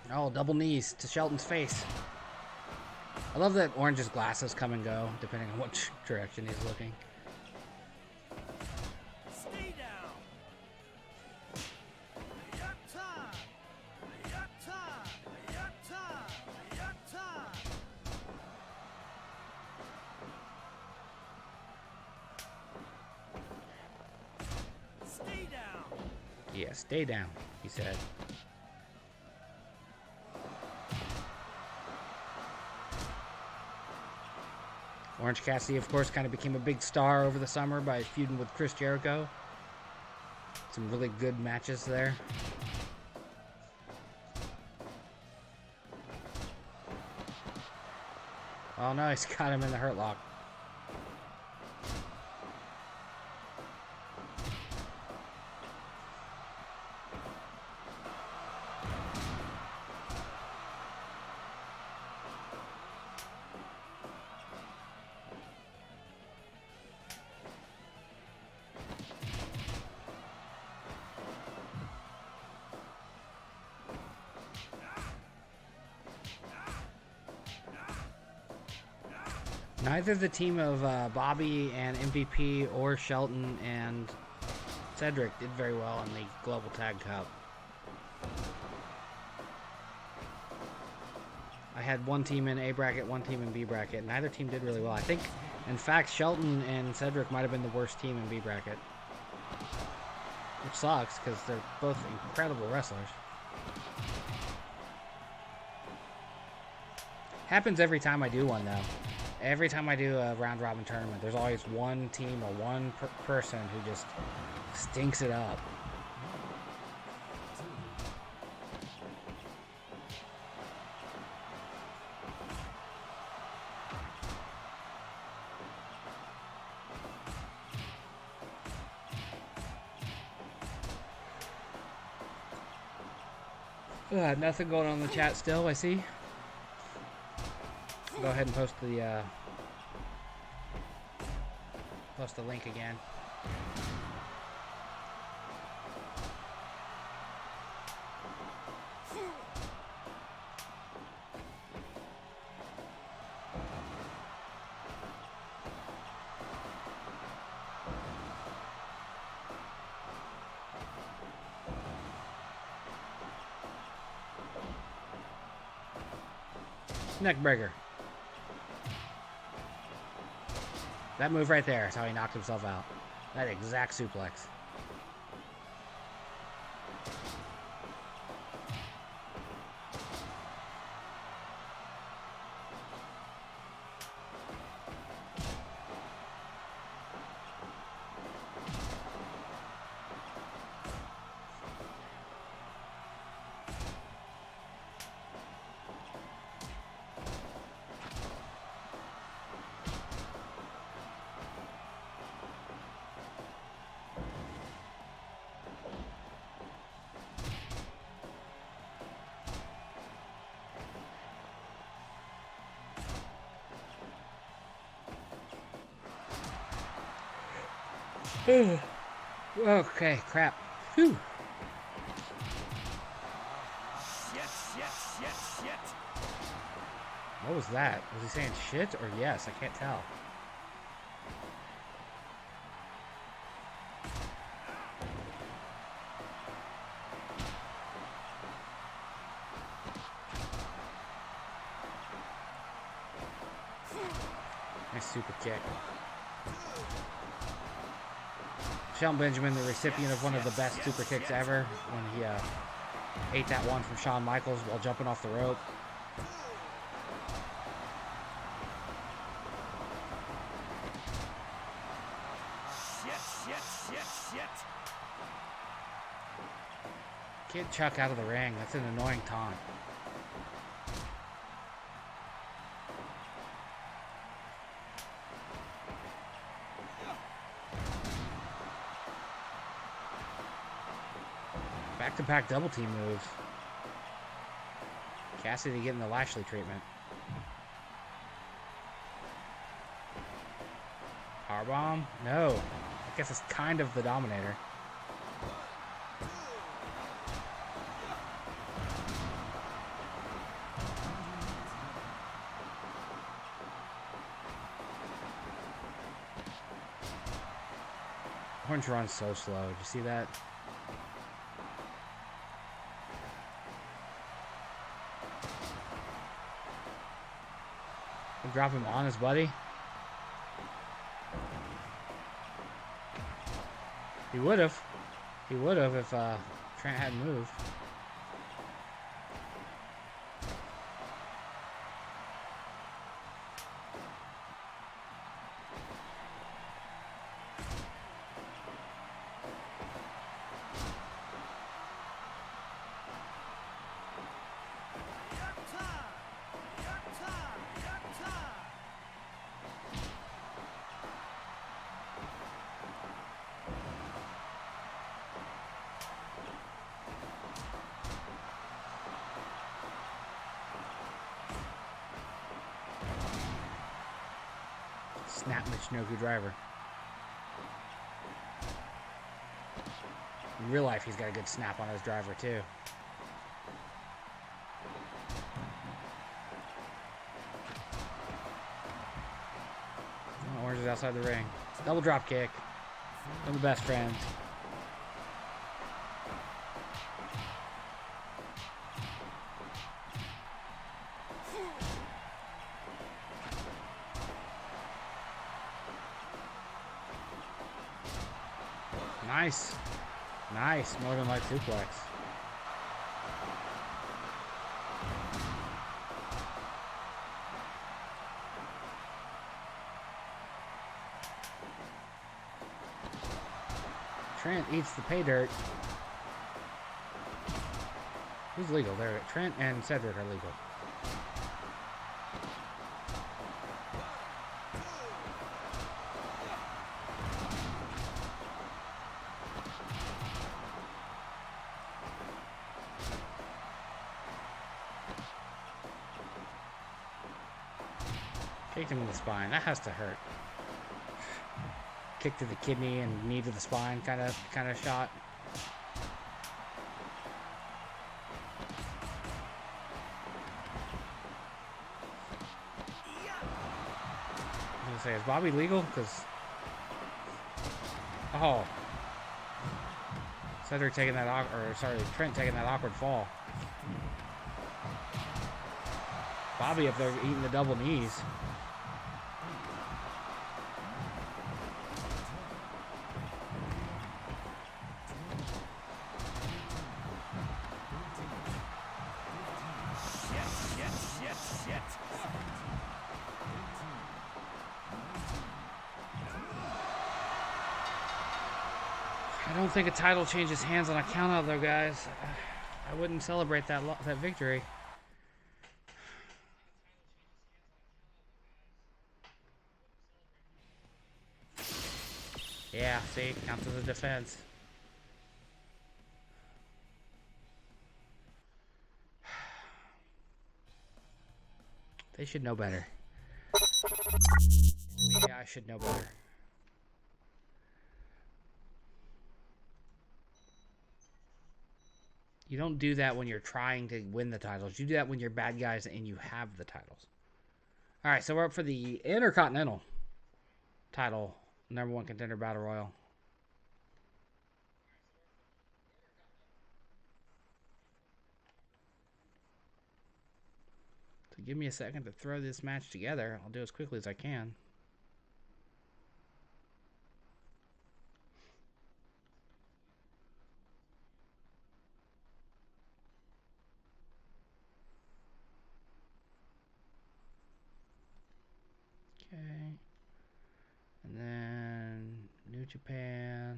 Oh, double knees to Shelton's face. I love that Orange's glasses come and go, depending on which direction he's looking. Stay down. Stay down. Yeah, stay down, he said. Orange Cassidy, of course, kind of became a big star over the summer by feuding with Chris Jericho. Some really good matches there. Oh no, he's got him in the Hurt Lock. Neither the team of Bobby and MVP or Shelton and Cedric did very well in the Global Tag Cup. I had one team in A bracket, one team in B bracket. Neither team did really well. I think, in fact, Shelton and Cedric might have been the worst team in B bracket. Which sucks, because they're both incredible wrestlers. Happens every time I do one, though. Every time I do a round-robin tournament, there's always one team or one person who just stinks it up. Nothing going on in the chat still, I see. Go ahead and post the link again. Neckbreaker. That move right there is how he knocked himself out. That exact suplex. Okay, crap. Whew. Shit. What was that? Was he saying shit or yes? I can't tell. Nice super kick. Shelton Benjamin, the recipient of one of the best super kicks ever, when he ate that one from Shawn Michaels while jumping off the rope. Shit. Get Chuck out of the ring. That's an annoying taunt. Back-to-back double team moves. Cassidy getting the Lashley treatment. Powerbomb? No. I guess it's kind of the Dominator. Orange runs so slow. Did you see that? Drop him on his buddy. He would have. He would have if Trent hadn't moved. Snap Michinoku driver. In real life, he's got a good snap on his driver, too. outside the ring. Double drop kick. They're the best friends. Nice. Nice. Northern Light suplex. Trent eats the pay dirt. Who's legal? There, Trent and Cedric are legal. Kicked him in the spine. That has to hurt. Kick to the kidney and knee to the spine, kind of shot. I was gonna say, is Bobby legal? Because Cedric taking that Trent taking that awkward fall. Bobby up there eating the double knees. I don't think a title changes hands on a count out though, guys. I wouldn't celebrate that victory. Yeah, see, counts as a defense. They should know better. Maybe I should know better. You don't do that when you're trying to win the titles. You do that when you're bad guys and you have the titles. All right, so we're up for the Intercontinental title, #1 contender battle royal. So give me a second to throw this match together. I'll do as quickly as I can. Okay. And then New Japan.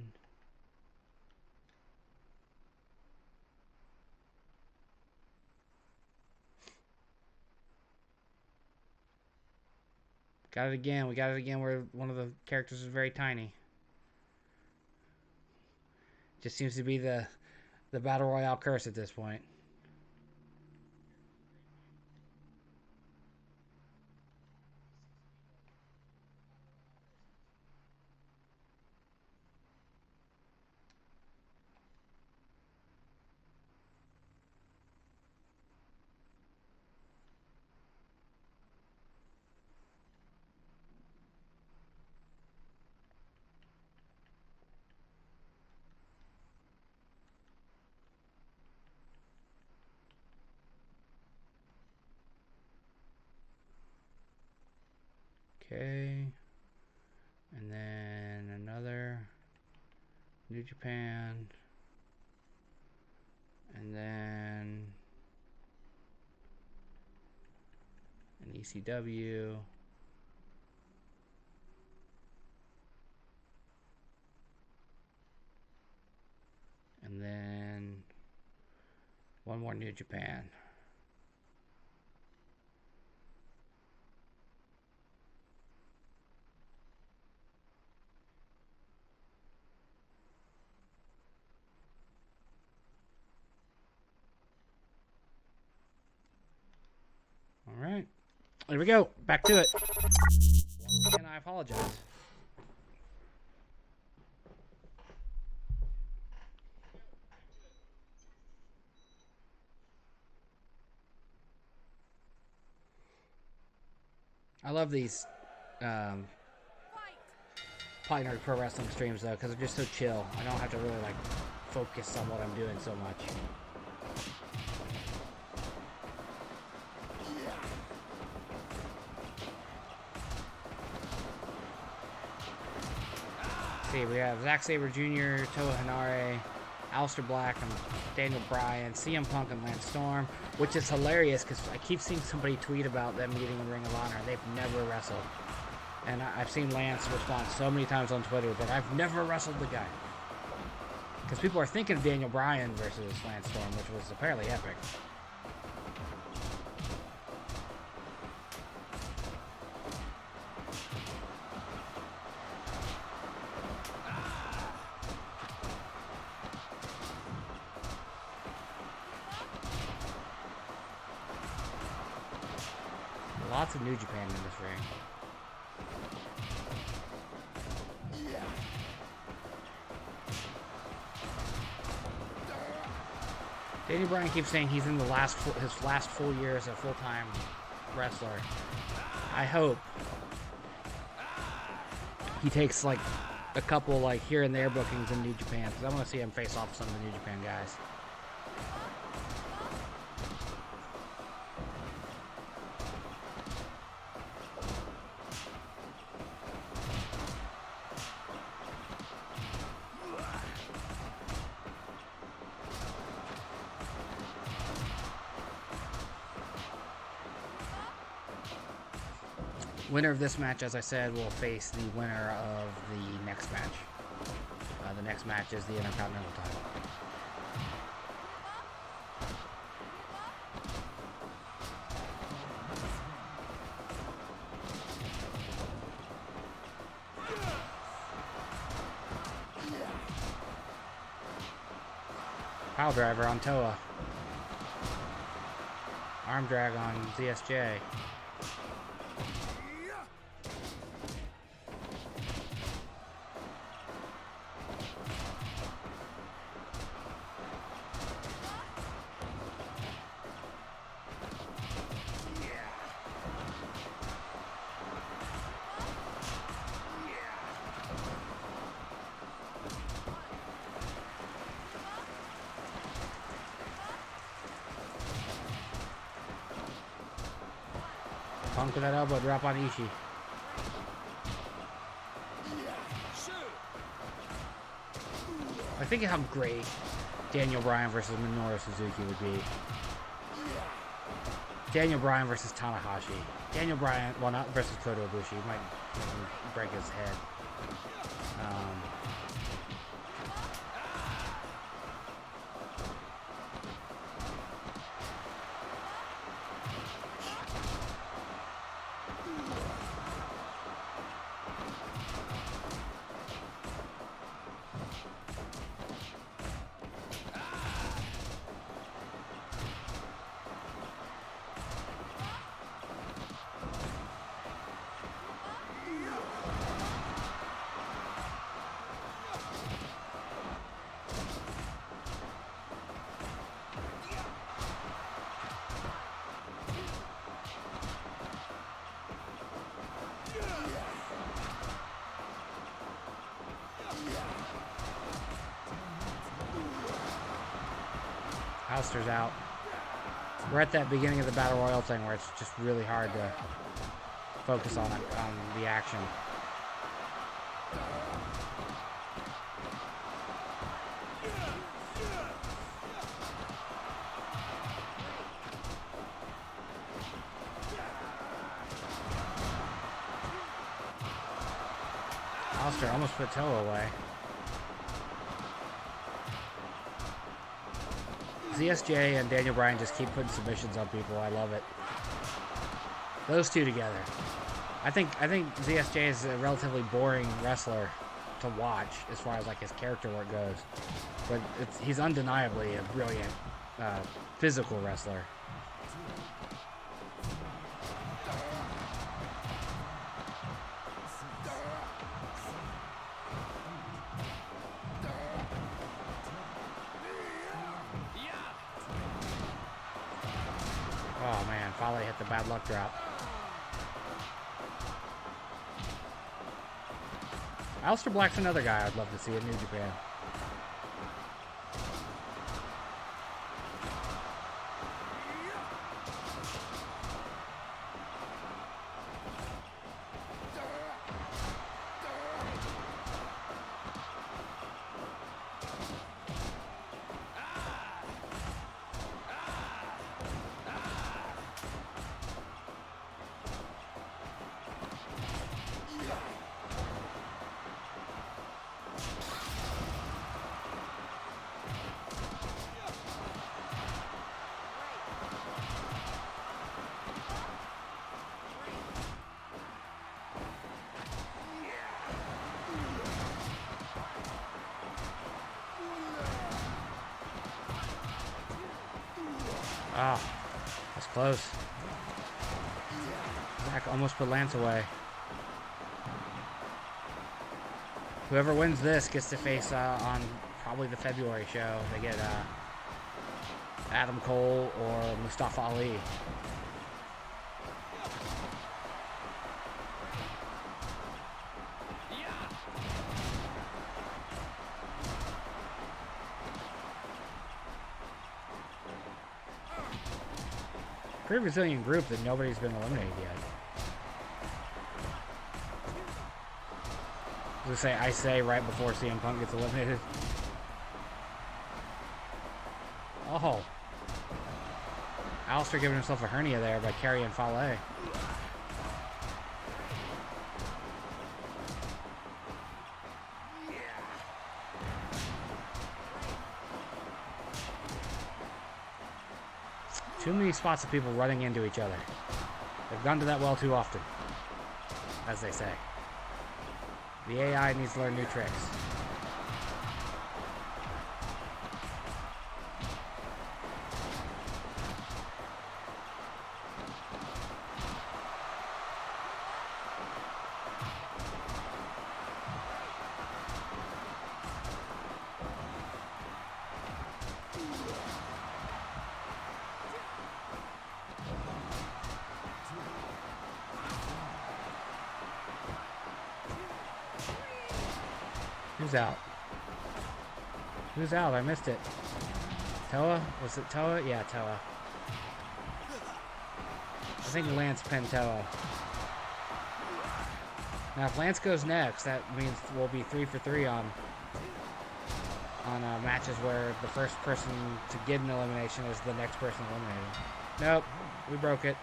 Got it again. We got it again where one of the characters is very tiny. Just seems to be the Battle Royale curse at this point. Okay. And then another New Japan. And then an ECW. And then one more New Japan. All right. There we go. Back to it. And I apologize. I love these Plot Nerd Pro Wrestling streams though, because they're just so chill. I don't have to really like focus on what I'm doing so much. See, we have Zack Sabre Jr., Toa Henare, Aleister Black, and Daniel Bryan, CM Punk, and Lance Storm, which is hilarious because I keep seeing somebody tweet about them meeting in Ring of Honor. They've never wrestled. And I've seen Lance respond so many times on Twitter that I've never wrestled the guy. Because people are thinking of Daniel Bryan versus Lance Storm, which was apparently epic. Lots of New Japan in this ring. Daniel Bryan keeps saying he's in the his last full year as a full-time wrestler. I hope he takes like a couple like here and there bookings in New Japan, because I want to see him face off some of the New Japan guys. Winner of this match, as I said, will face the winner of the next match. The next match is the Intercontinental title. Pile driver on Toa. Arm drag on ZSJ. Punk with that elbow drop on Ishii. I think how great Daniel Bryan versus Minoru Suzuki would be. Daniel Bryan versus Tanahashi. Daniel Bryan, well, not versus Kota Ibushi. He might break his head. Alistair's out. We're at that beginning of the Battle Royal thing where it's just really hard to focus on the action. Alistair almost put Toa away. ZSJ and Daniel Bryan just keep putting submissions on people. I love it. Those two together. I think ZSJ is a relatively boring wrestler to watch as far as like his character work goes, but he's undeniably a brilliant physical wrestler. Oh man, Fale hit the bad luck drop. Aleister Black's another guy I'd love to see in New Japan. Ah, that's close. Zach almost put Lance away. Whoever wins this gets to face on probably the February show. They get Adam Cole or Mustafa Ali. Pretty resilient group that nobody's been eliminated yet. I say right before CM Punk gets eliminated. Oh. Aleister giving himself a hernia there by carrying Fale. Too many spots of people running into each other. They've gone to that well too often, as they say. The AI needs to learn new tricks. Who's out? Who's out? I missed it. Toa? Was it Toa? Yeah, Toa. I think Lance pinned Toa. Now, if Lance goes next, that means we'll be 3 for 3 on matches where the first person to get an elimination is the next person eliminated. Nope, we broke it.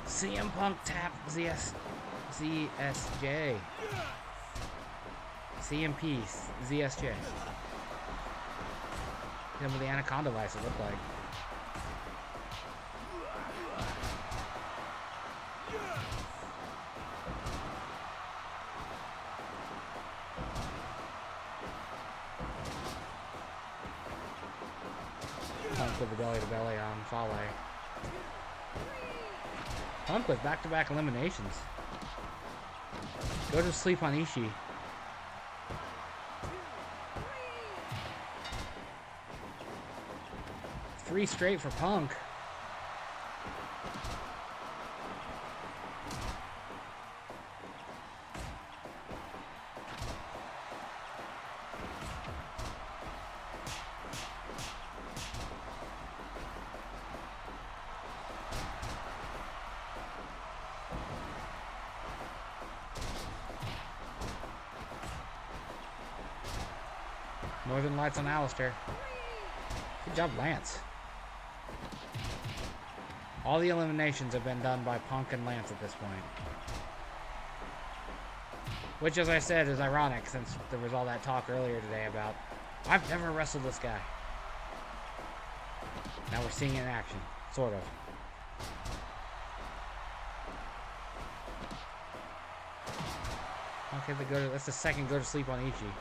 CM Punk tap ZSJ. CMP, ZSJ. Him with the Anaconda Vice, it looked like. Punk with the belly to belly on Fale. Punk with back-to-back eliminations. Go to sleep on Ishii. 3 straight for Punk. Northern Lights on Aleister. Good job, Lance. All the eliminations have been done by Punk and Lance at this point. Which, as I said, is ironic since there was all that talk earlier today about, I've never wrestled this guy. Now we're seeing it in action. Sort of. Okay, that's the second go to sleep on Ishii.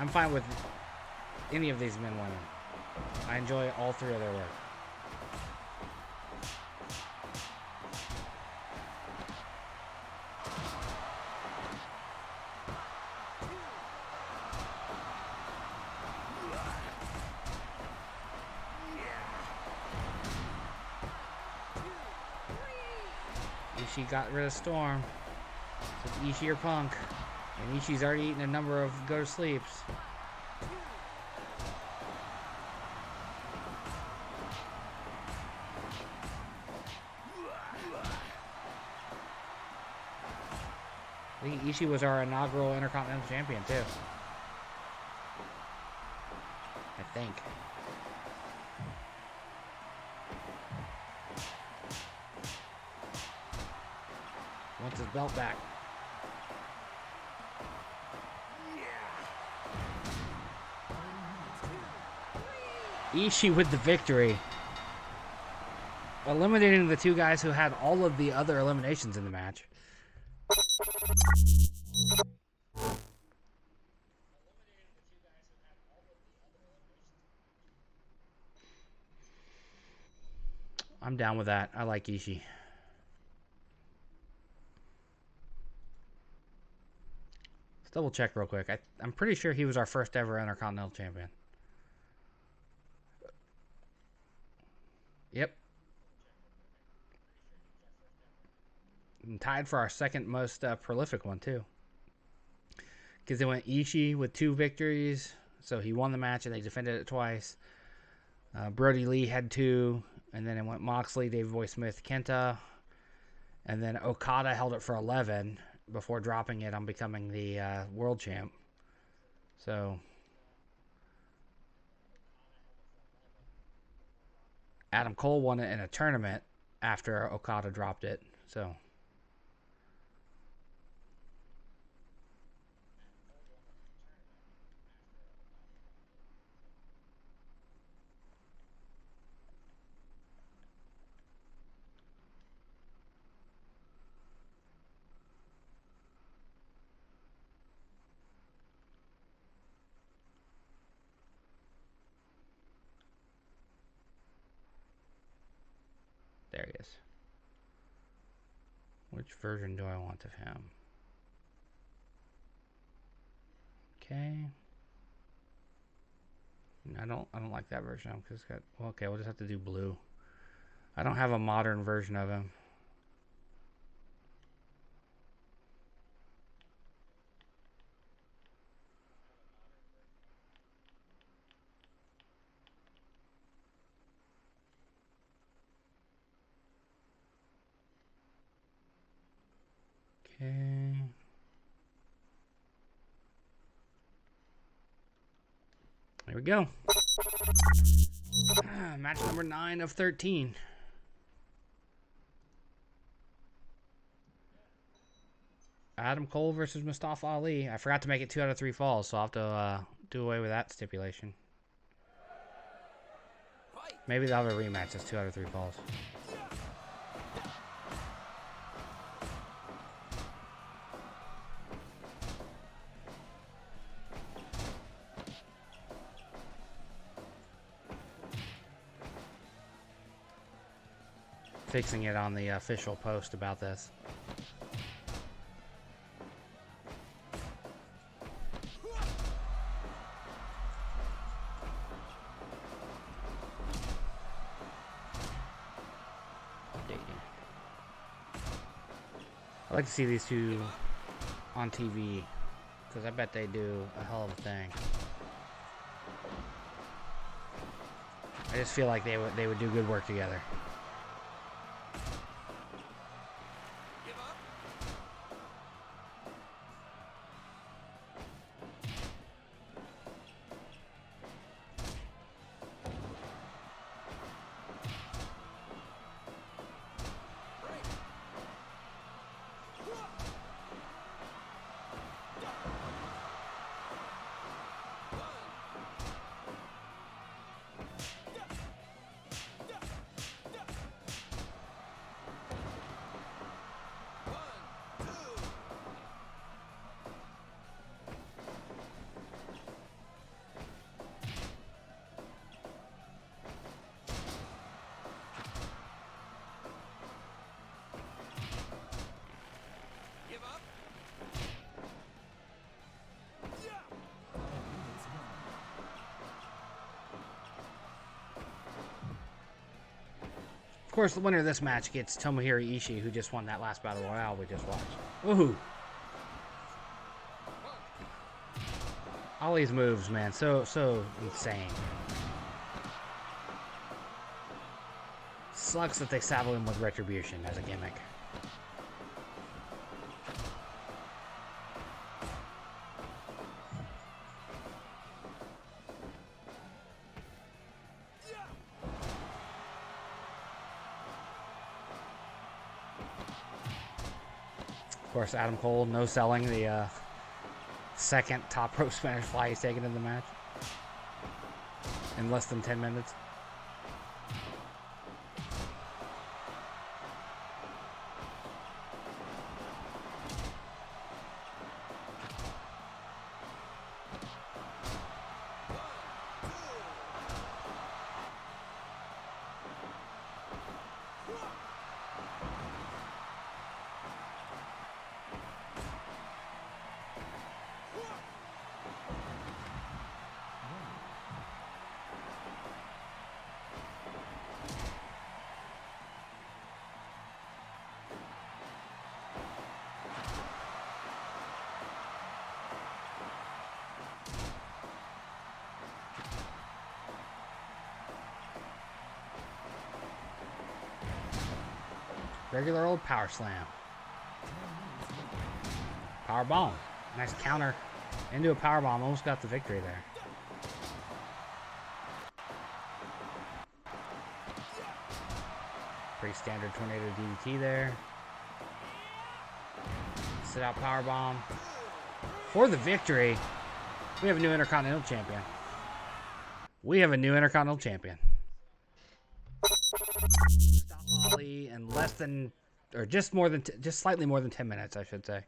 I'm fine with any of these men winning. I enjoy all three of their work. Ishii got rid of Storm. So it's Ishii or Punk. And Ishii's already eaten a number of go-to-sleeps. I think Ishii was our inaugural Intercontinental Champion, too. I think. Wants his belt back. Ishii with the victory. Eliminating the two guys who had all of the other eliminations in the match. I'm down with that. I like Ishii. Let's double check real quick. I'm pretty sure he was our first ever Intercontinental Champion. Yep. And tied for our second most prolific one, too. Because they went Ishii with 2 victories. So he won the match and they defended it twice. Brody Lee had 2. And then it went Moxley, Davey Boy Smith, Kenta. And then Okada held it for 11 before dropping it on becoming the world champ. So Adam Cole won it in a tournament after Okada dropped it. So there he is. Which version do I want of him? Okay. I don't like that version because it's got, well, okay, we'll just have to do blue. I don't have a modern version of him. Okay. There we go. Match number 9 of 13. Adam Cole versus Mustafa Ali. I forgot to make it 2 out of 3 falls, so I'll have to do away with that stipulation. Maybe they'll have a rematch that's 2 out of 3 falls. Fixing it on the official post about this. Updating. I'd like to see these two on TV because I bet they do a hell of a thing. I just feel like they would do good work together. course, the winner of this match gets Tomohiro Ishii, who just won that last Battle Royale we just watched. Woohoo! All these moves, man, so insane. Sucks that they saddle him with Retribution as a gimmick. Of course, Adam Cole no selling the second top rope Spanish fly he's taken in the match in less than 10 minutes. Regular old power slam. Power bomb. Nice counter into a power bomb. Almost got the victory there. Pretty standard tornado DDT there. Sit out power bomb. For the victory, we have a new Intercontinental Champion. We have a new Intercontinental Champion. Ali in less than, or just more than, just slightly more than 10 minutes, I should say.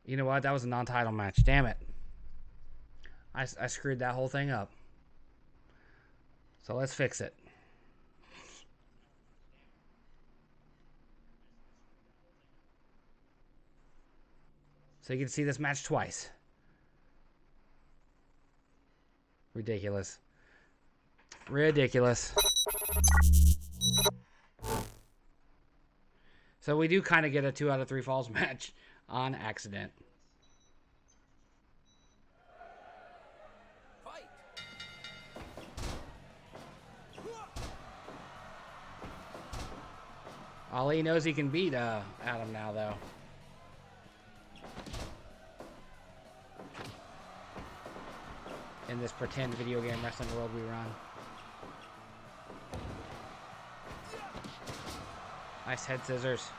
You know what? That was a non-title match. Damn it. I screwed that whole thing up. So let's fix it. So you can see this match twice. Ridiculous. Ridiculous. So we do kind of get a 2 out of 3 falls match on accident. Fight. Ali knows he can beat Adam now, though. In this pretend video game wrestling world we run. Nice head scissors.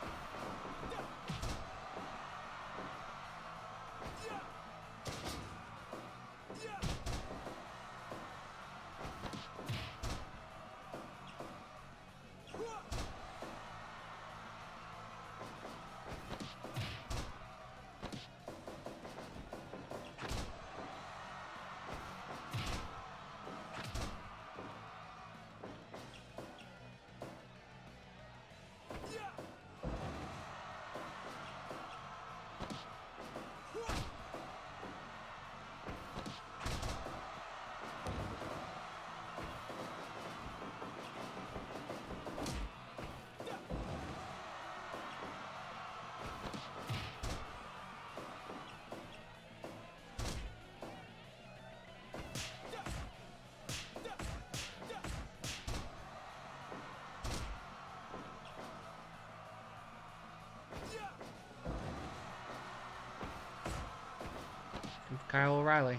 Kyle O'Reilly.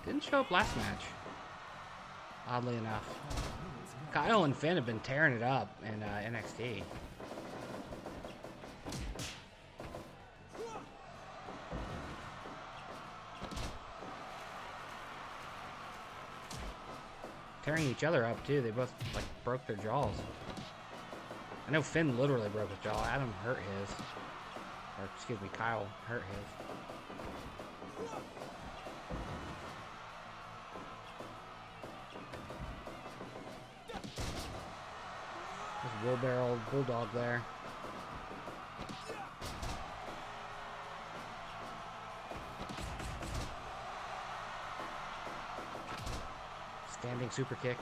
Didn't show up last match. Oddly enough. Kyle and Finn have been tearing it up in NXT. Tearing each other up too. They both like broke their jaws. I know Finn literally broke his jaw. Adam hurt his. Or excuse me, Kyle hurt his. There's a wheelbarrow bulldog there. Standing super kick.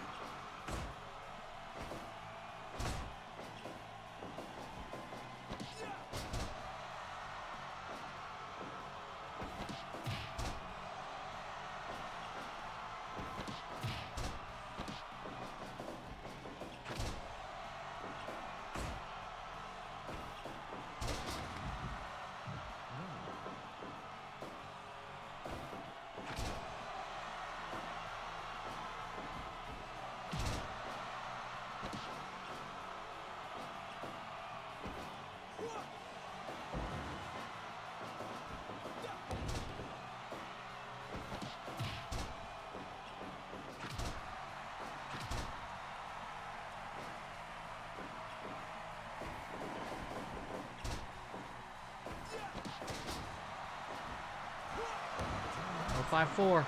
Oh, 5-4.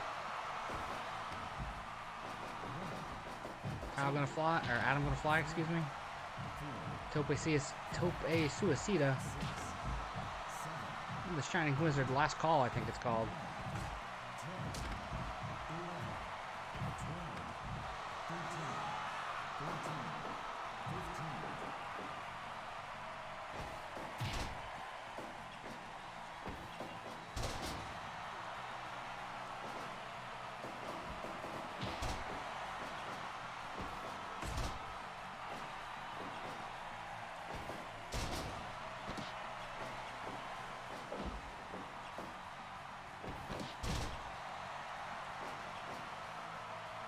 Kyle gonna fly, or Adam gonna fly, excuse me. Tope Suicida. The Shining Wizard, Last Call, I think it's called.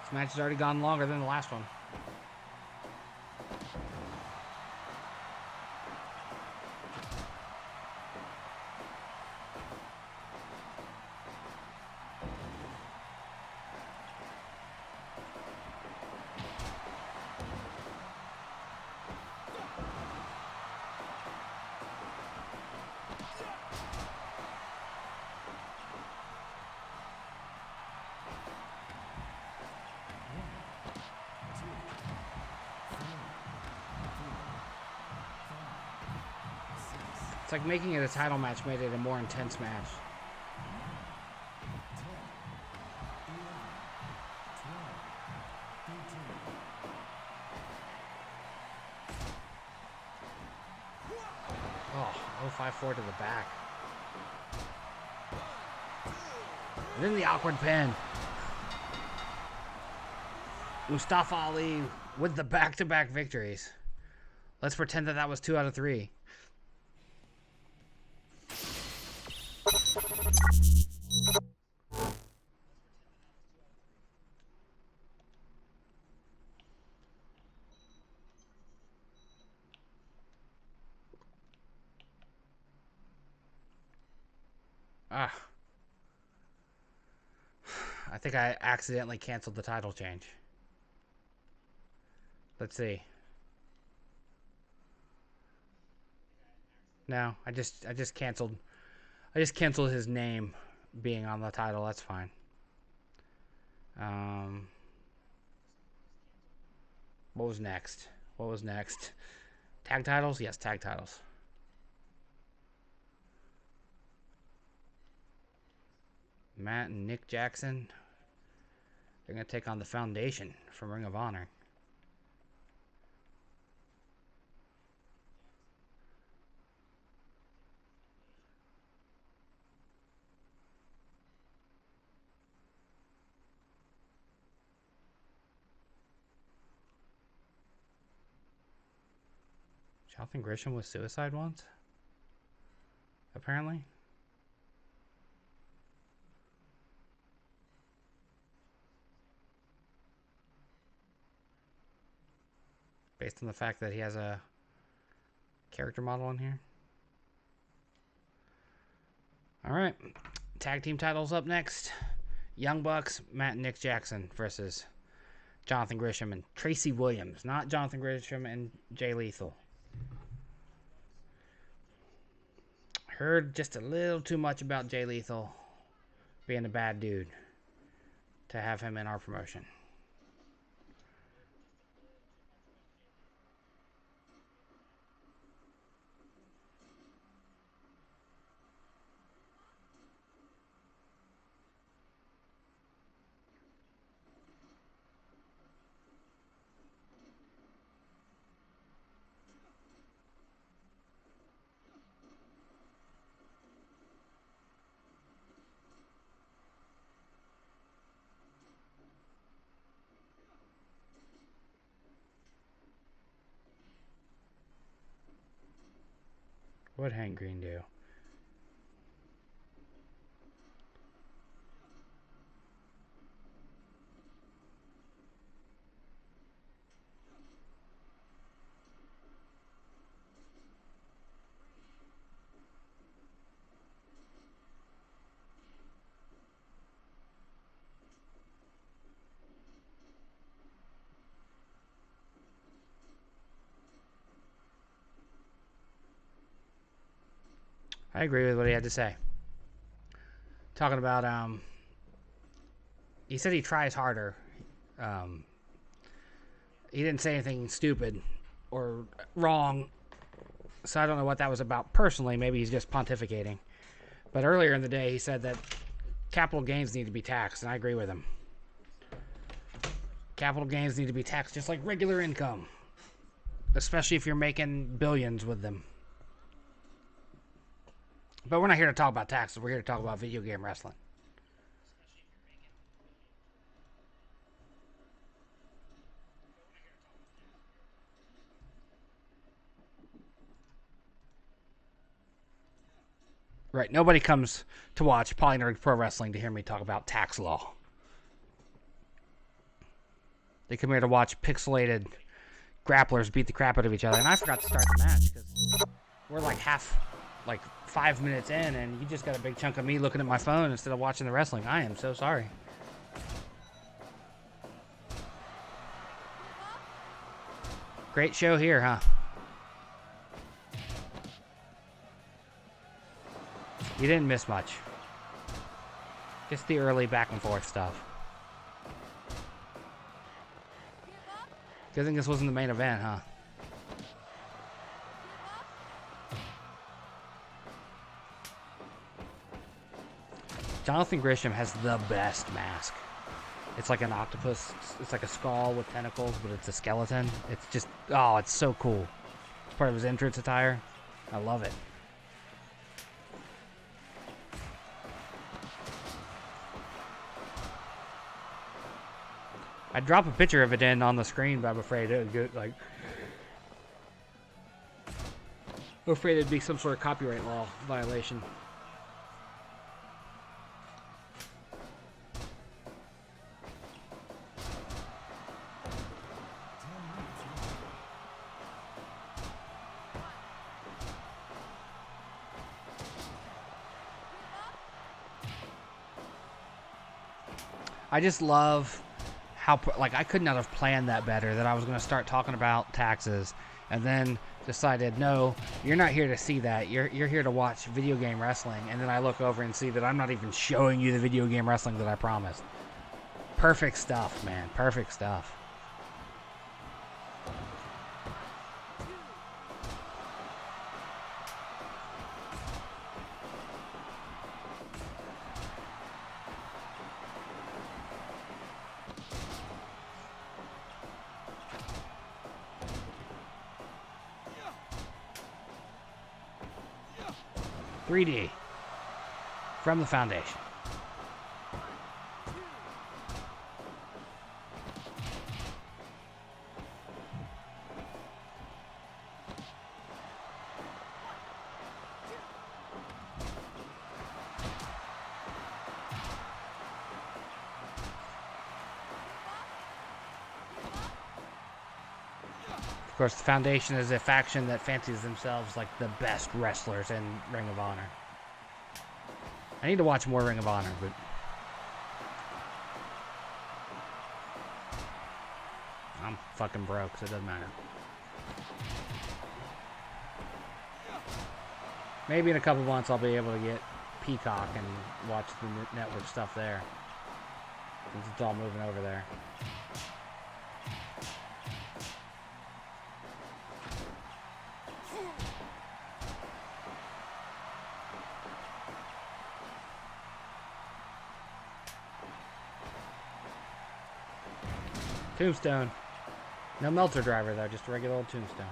This match has already gone longer than the last one. It's like making it a title match made it a more intense match. Oh, 0-5-4 to the back. And then the awkward pin. Mustafa Ali with the back-to-back victories. Let's pretend that that was 2 out of 3. I think I accidentally canceled the title change. Let's see. No, I just canceled. I just canceled his name being on the title. That's fine. What was next? What was next? Tag titles? Yes, tag titles. Matt and Nick Jackson. They're going to take on the Foundation from Ring of Honor. Jonathan Gresham was suicide once? Apparently. Based on the fact that he has a character model in here. Alright. Tag team titles up next. Young Bucks, Matt and Nick Jackson versus Jonathan Gresham and Tracy Williams. Not Jonathan Gresham and Jay Lethal. Heard just a little too much about Jay Lethal being a bad dude to have him in our promotion. What'd Hank Green do? I agree with what he had to say. Talking about, he said he tries harder. He didn't say anything stupid or wrong, so I don't know what that was about personally. Maybe he's just pontificating. But earlier in the day, he said that capital gains need to be taxed, and I agree with him. Capital gains need to be taxed just like regular income, especially if you're making billions with them. But we're not here to talk about taxes. We're here to talk about video game wrestling. Right. Nobody comes to watch Polynerd Pro Wrestling to hear me talk about tax law. They come here to watch pixelated grapplers beat the crap out of each other. And I forgot to start the match because we're like 5 minutes in, and you just got a big chunk of me looking at my phone instead of watching the wrestling. I am so sorry. Great show here, huh? You didn't miss much. Just the early back and forth stuff. Good thing this wasn't the main event, huh? Jonathan Gresham has the best mask. It's like an octopus. It's like a skull with tentacles, but it's a skeleton. It's just, oh, it's so cool. It's part of his entrance attire. I love it. I'd drop a picture of it in on the screen, but I'm afraid it would get, like... I'm afraid it'd be some sort of copyright law violation. I just love how, like, I could not have planned that better, that I was going to start talking about taxes and then decided, no, you're not here to see that. You're here to watch video game wrestling. And then I look over and see that I'm not even showing you the video game wrestling that I promised. Perfect stuff, man. Perfect stuff. .3D from the Foundation. Of course, the Foundation is a faction that fancies themselves like the best wrestlers in Ring of Honor. I need to watch more Ring of Honor, but... I'm fucking broke, so it doesn't matter. Maybe in a couple months I'll be able to get Peacock and watch the network stuff there. Since it's all moving over there. Tombstone. No Meltzer driver, though. Just a regular old Tombstone.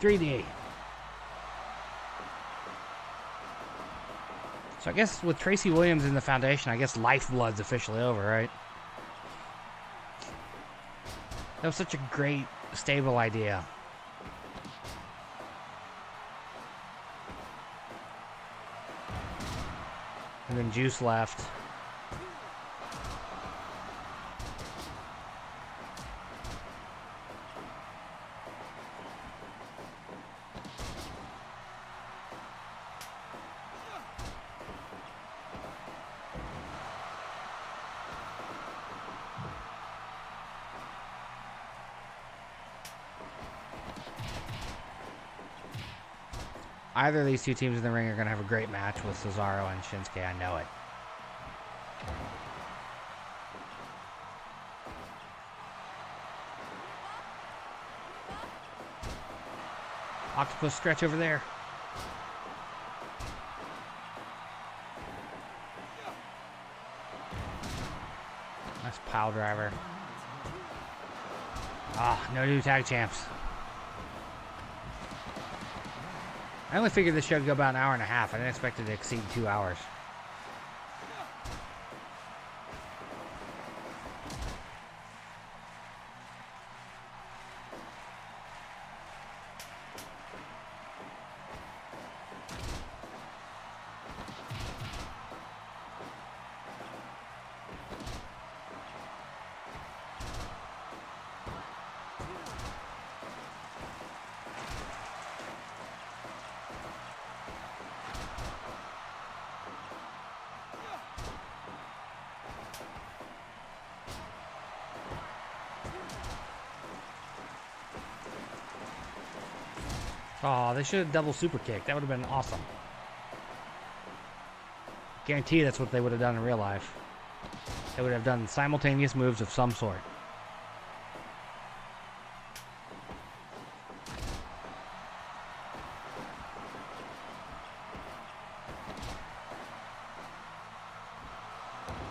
.3D. So I guess with Tracy Williams in the Foundation, I guess Lifeblood's officially over, right? That was such a great, stable idea. And then Juice left. Either of these two teams in the ring are going to have a great match with Cesaro and Shinsuke. I know it. Octopus stretch over there. Nice pile driver. Ah, no new tag champs. I only figured this show would go about an hour and a half. I didn't expect it to exceed 2 hours. Oh, they should have double super kicked. That would have been awesome. Guarantee that's what they would have done in real life. They would have done simultaneous moves of some sort.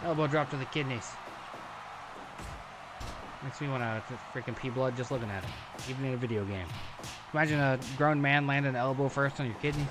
Elbow drop to the kidneys. Makes me want to freaking pee blood just looking at it. Even in a video game. Imagine a grown man landing an elbow first on your kidneys.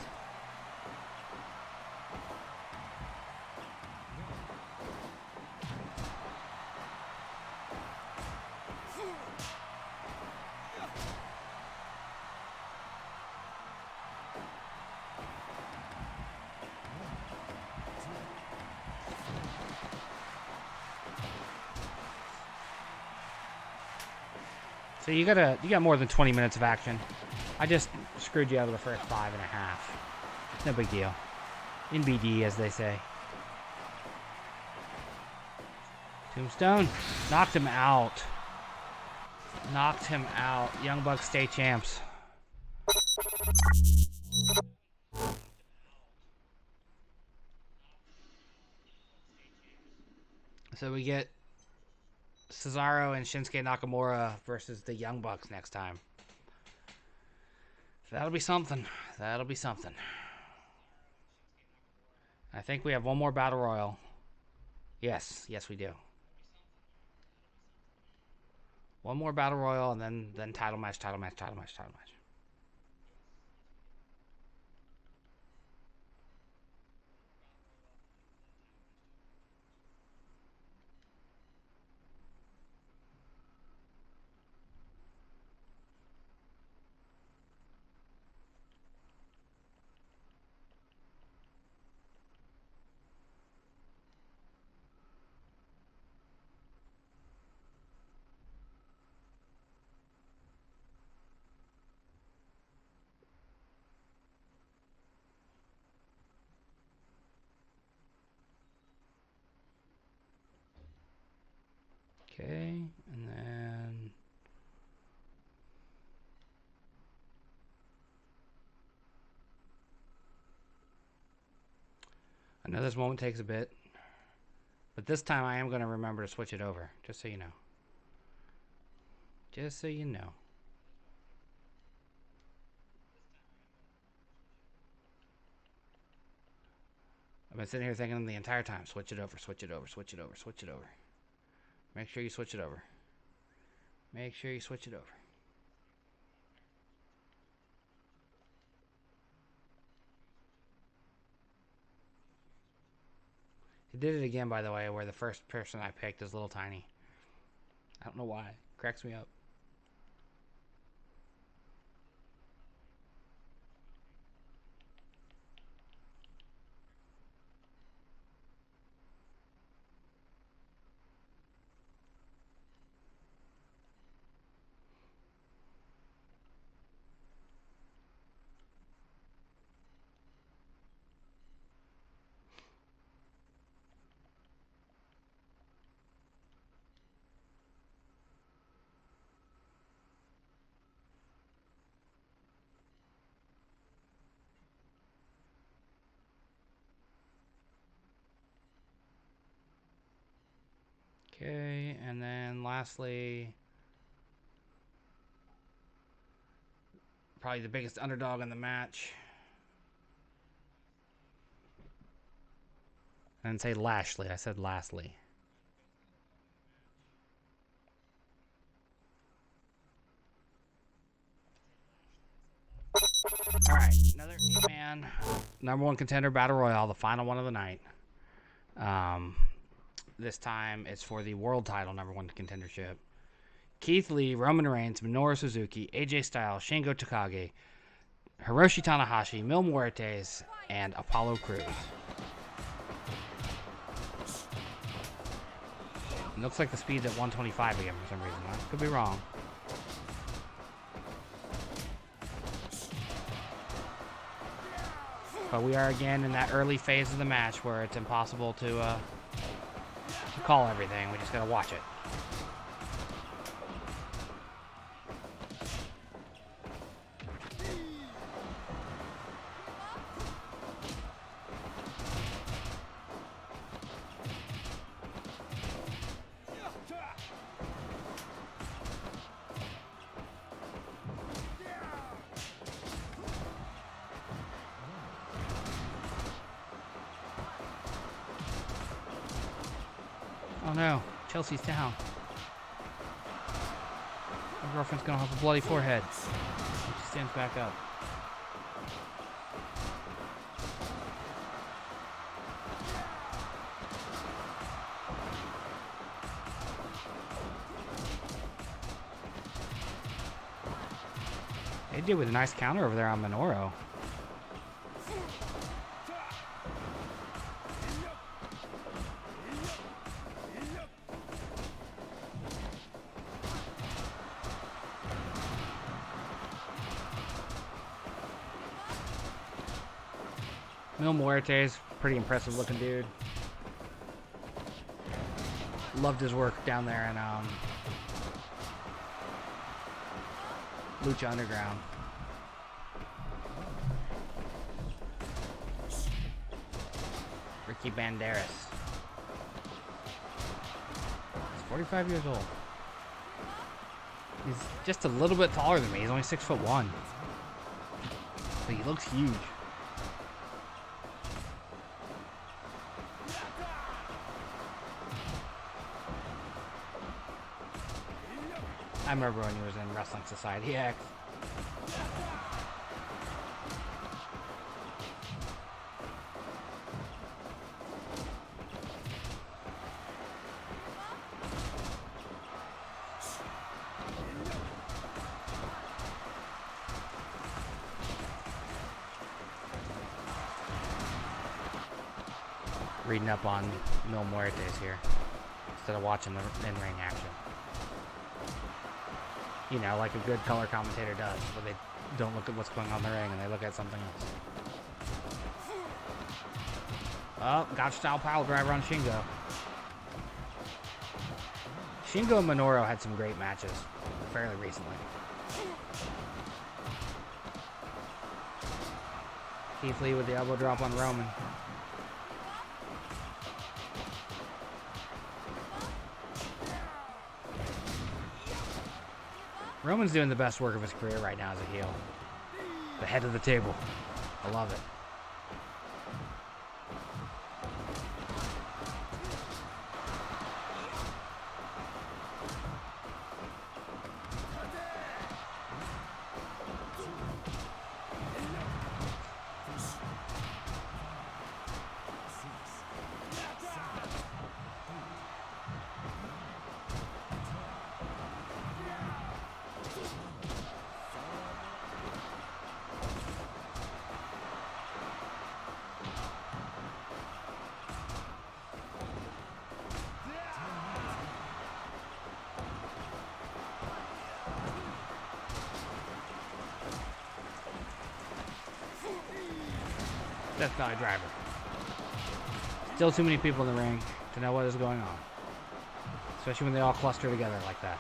So you got more than 20 minutes of action. I just screwed you out of the first 5.5. No big deal. In BD, as they say. Tombstone. Knocked him out. Knocked him out. Young Bucks stay champs. So we get Cesaro and Shinsuke Nakamura versus the Young Bucks next time. That'll be something. That'll be something. I think we have one more Battle Royal. Yes, we do. One more Battle Royal and then title match. Okay, and then I know this moment takes a bit, but this time I am going to remember to switch it over, just so you know. Just so you know. I've been sitting here thinking the entire time, switch it over. Make sure you switch it over. Make sure you switch it over. He did it again, by the way, where the first person I picked is little tiny. I don't know why. It cracks me up. Okay, and then lastly, probably the biggest underdog in the match. I didn't say Lashley, I said lastly. Alright, another 8-man #1 contender battle royale, the final one of the night. This time it's for the world title #1 contendership. Keith Lee, Roman Reigns, Minoru Suzuki, AJ Styles, Shingo Takagi, Hiroshi Tanahashi, Mil Muertes, and Apollo Crews. It looks like the speed's at 125 again for some reason. I could be wrong. But we are again in that early phase of the match where it's impossible to call everything. We just gotta watch it. Oh no, Chelsea's down. My girlfriend's gonna have a bloody forehead. She stands back up. They did with a nice counter over there on Minoru. Mil Muertes, pretty impressive looking dude. Loved his work down there in Lucha Underground. Ricky Banderas. He's 45 years old. He's just a little bit taller than me. He's only 6'1". But he looks huge. I remember when he was in Wrestling Society X. Reading up on Mil Muertes here instead of watching the in-ring action. You know, like a good color commentator does, where they don't look at what's going on in the ring and they look at something else. Oh, gotch style pile driver on Shingo. Shingo and Minoru had some great matches fairly recently. Keith Lee with the elbow drop on Roman. Roman's doing the best work of his career right now as a heel. The head of the table. I love it. Death Valley driver. Still too many people in the ring to know what is going on. Especially when they all cluster together like that.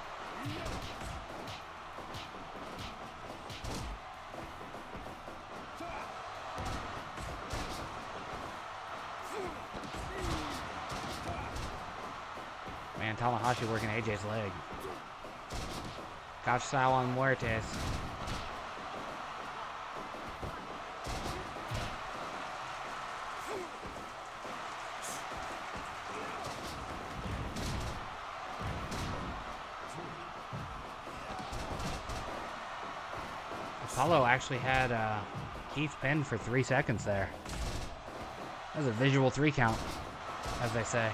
And Tanahashi working AJ's leg. Gotch style on Muertes. Apollo actually had Keith pinned for 3 seconds there. That was a visual 3 count, as they say.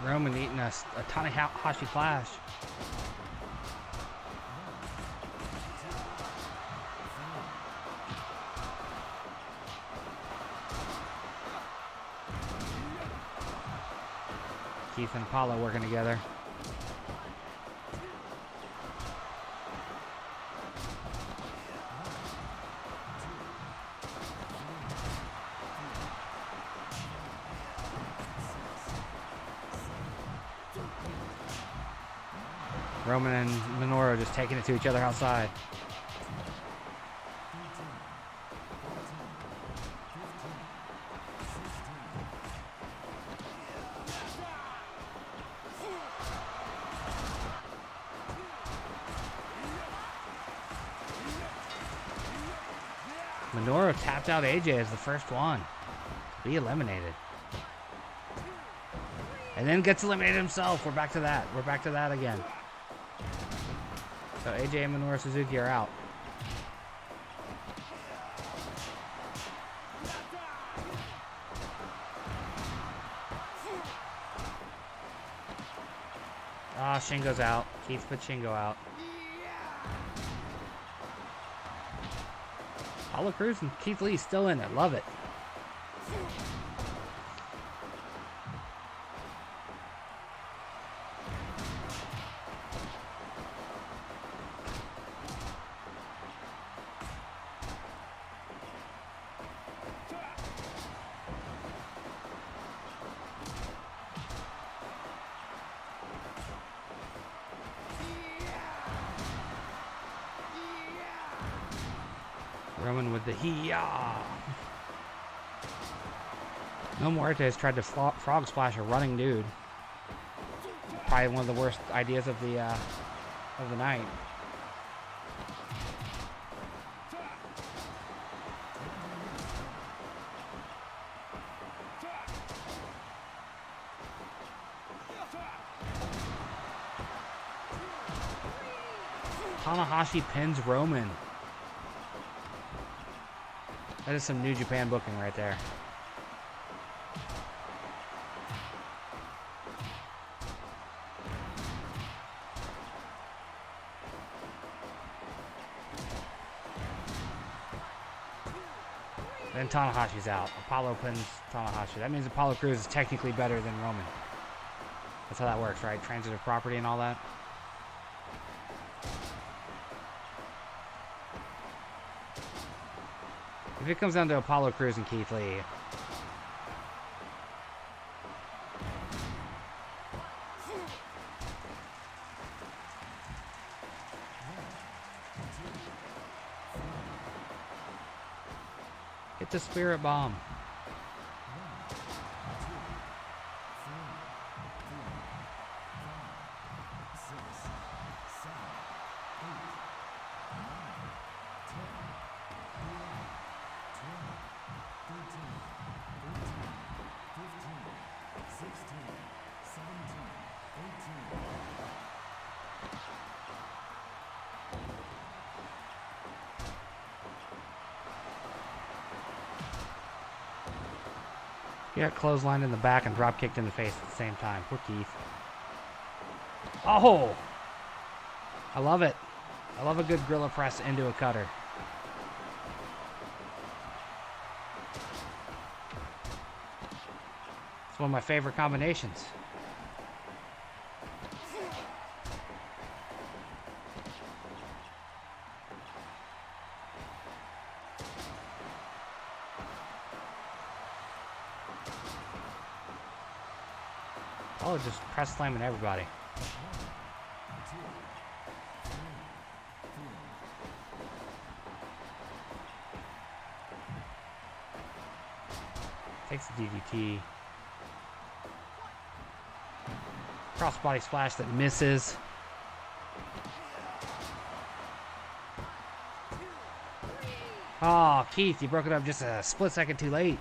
Roman eating a Tanahashi flash. Keith and Apollo working together. Roman and Minoru just taking it to each other outside. Minoru tapped out AJ as the first one to be eliminated. And then gets eliminated himself. We're back to that. We're back to that again. So AJ and Minoru Suzuki are out. Ah, Shingo's out. Keith put Shingo out. Apollo Crews and Keith Lee still in it. Love it. Roman with the hee-yah. No Muertes tried to frog splash a running dude. Probably one of the worst ideas of the night. Tanahashi pins Roman. That is some New Japan booking right there. Then Tanahashi's out. Apollo pins Tanahashi. That means Apollo Crews is technically better than Roman. That's how that works, right? Transitive property and all that. If it comes down to Apollo Crews and Keith Lee, hit the Spirit Bomb. He got clotheslined in the back and drop kicked in the face at the same time. Poor Keith. Oh! I love it. I love a good gorilla press into a cutter. It's one of my favorite combinations. Oh, just press slamming everybody. Takes the DDT. Crossbody splash that misses. Oh, Keith, you broke it up just a split second too late.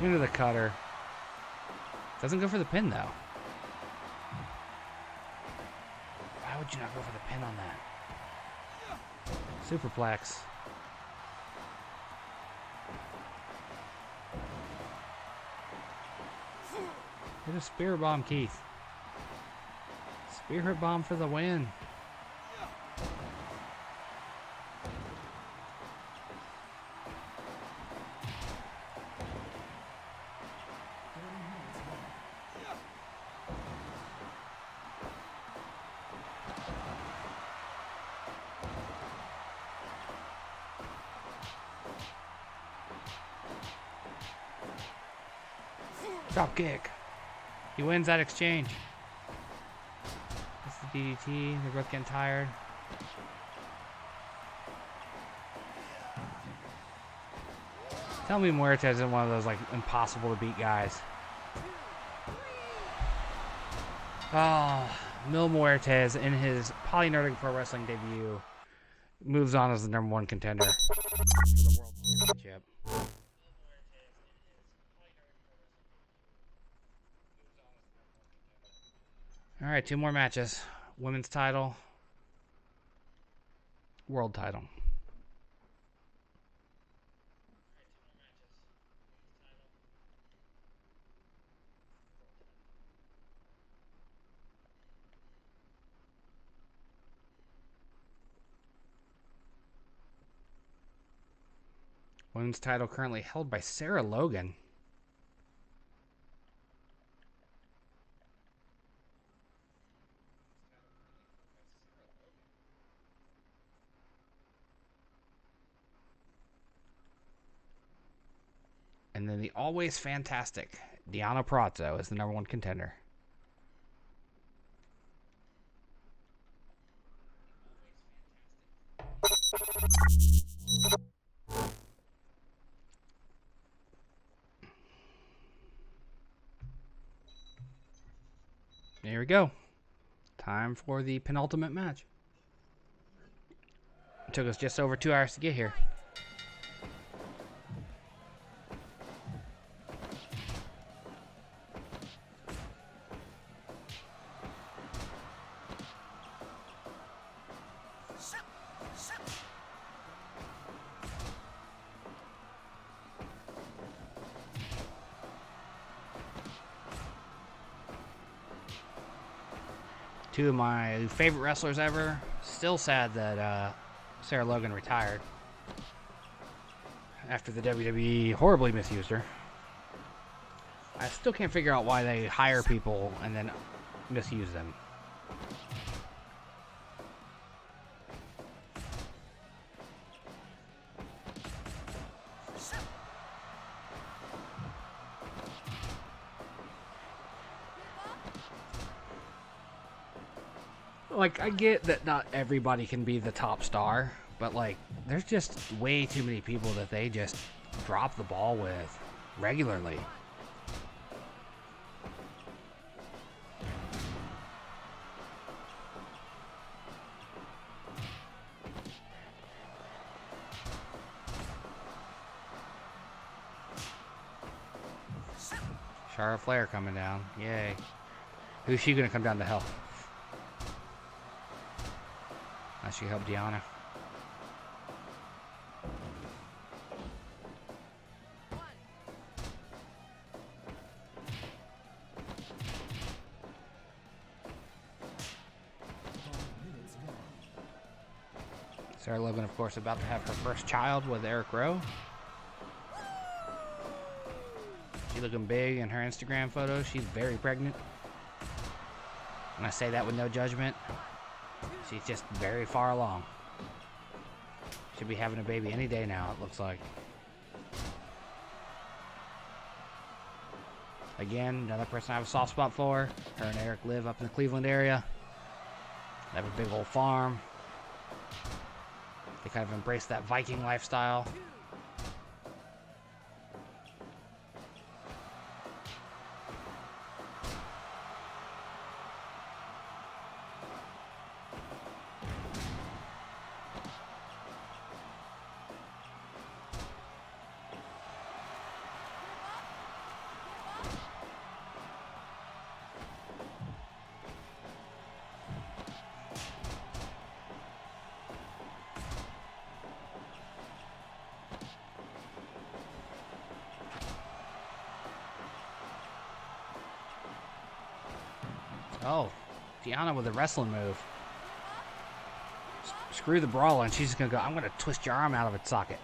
Into the cutter. Doesn't go for the pin, though. Why would you not go for the pin on that? Superplex. Hit a spear bomb, Keith. Spear bomb for the win. Drop kick. He wins that exchange. That's the DDT. They're both getting tired. Tell me Muertes isn't one of those like impossible to beat guys. Oh, Mil Muertes in his Polynordic Pro Wrestling debut moves on as the #1 contender for the World Championship. All right, 2 more matches. Women's title, world title. Women's title currently held by Sarah Logan. And then the always fantastic Deonna Purrazzo is the #1 contender. There we go. Time for the penultimate match. It took us just over 2 hours to get here. Two of my favorite wrestlers ever. Still sad that Sarah Logan retired after the WWE horribly misused her. I still can't figure out why they hire people and then misuse them. Like, I get that not everybody can be the top star, but, like, there's just way too many people that they just drop the ball with regularly. Charlotte Flair coming down. Yay. Who's she going to come down to help? She helped Deonna. Sarah Logan, of course, about to have her first child with Eric Rowe. She looking big in her Instagram photo. She's very pregnant. And I say that with no judgment. She's just very far along. Should be having a baby any day now, it looks like. Again, another person I have a soft spot for. Her and Eric live up in the Cleveland area. They have a big old farm. They kind of embrace that Viking lifestyle. Oh, Deanna with a wrestling move. Screw the brawl, and she's just gonna go, I'm gonna twist your arm out of its socket.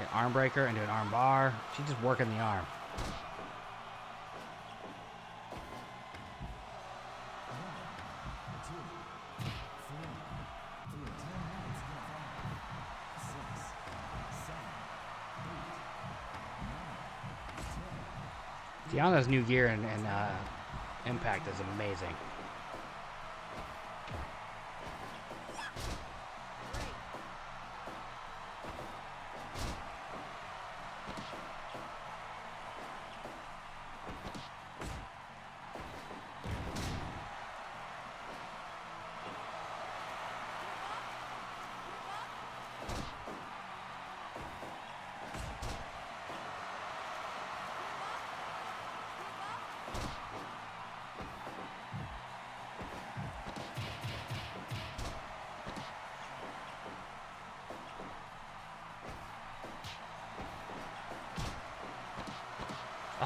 An arm breaker into an arm bar. She's just working the arm. Deanna's new gear and Impact is amazing.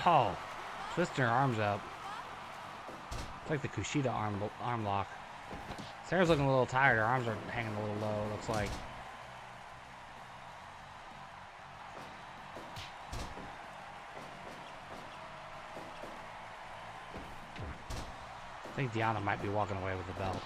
Oh, twisting her arms up. It's like the Kushida arm lock. Sarah's looking a little tired. Her arms are hanging a little low, it looks like. I think Deanna might be walking away with the belt.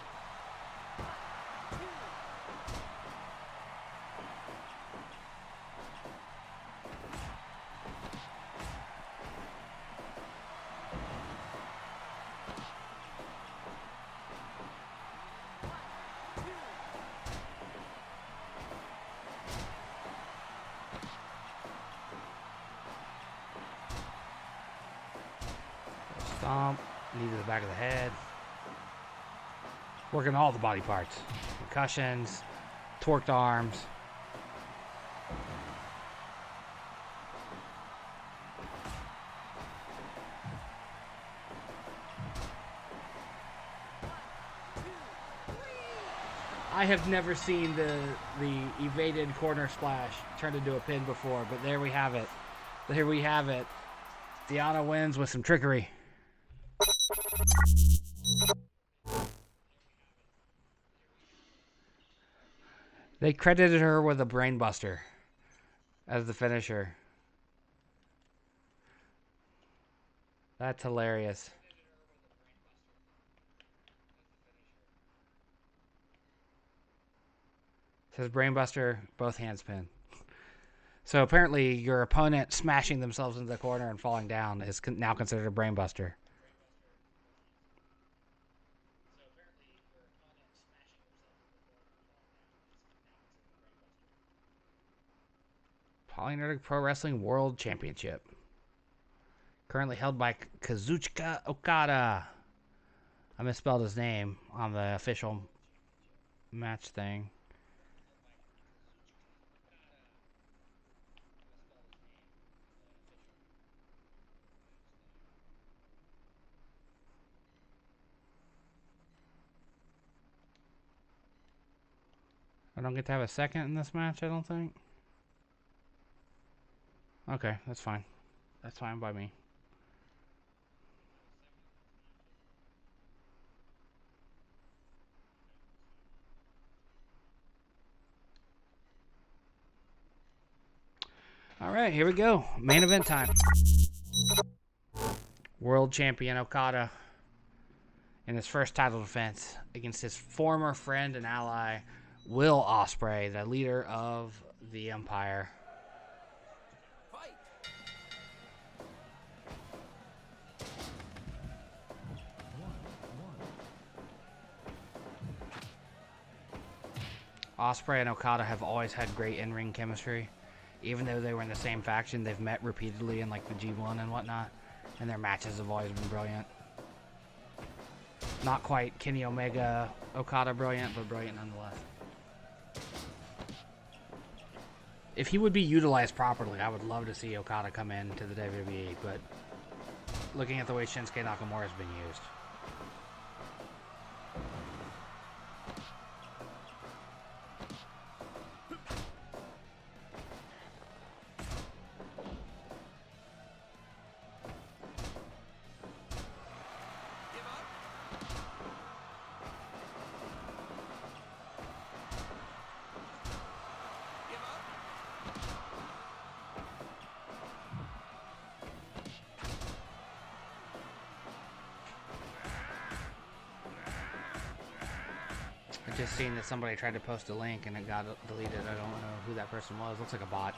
Stomp, knee to the back of the head. Working all the body parts. Concussions, torqued arms. I have never seen the evaded corner splash turned into a pin before, but there we have it. Here we have it. Deanna wins with some trickery. They credited her with a brainbuster as the finisher. That's hilarious. It says brainbuster, both hands pin. So apparently your opponent smashing themselves into the corner and falling down is now considered a brainbuster. Polynordic Pro Wrestling World Championship. Currently held by Kazuchika Okada. I misspelled his name on the official match thing. I don't get to have a second in this match, I don't think. Okay, that's fine. That's fine by me. All right, here we go. Main event time. World Champion Okada in his first title defense against his former friend and ally, Will Ospreay, the leader of the Empire. Ospreay and Okada have always had great in-ring chemistry. Even though they were in the same faction, they've met repeatedly in like the G1 and whatnot, and their matches have always been brilliant. Not quite Kenny Omega Okada brilliant, but brilliant nonetheless. If he would be utilized properly, I would love to see Okada come in to the WWE, but looking at the way Shinsuke Nakamura has been used. I just seen that somebody tried to post a link and it got deleted. I don't know who that person was. Looks like a bot.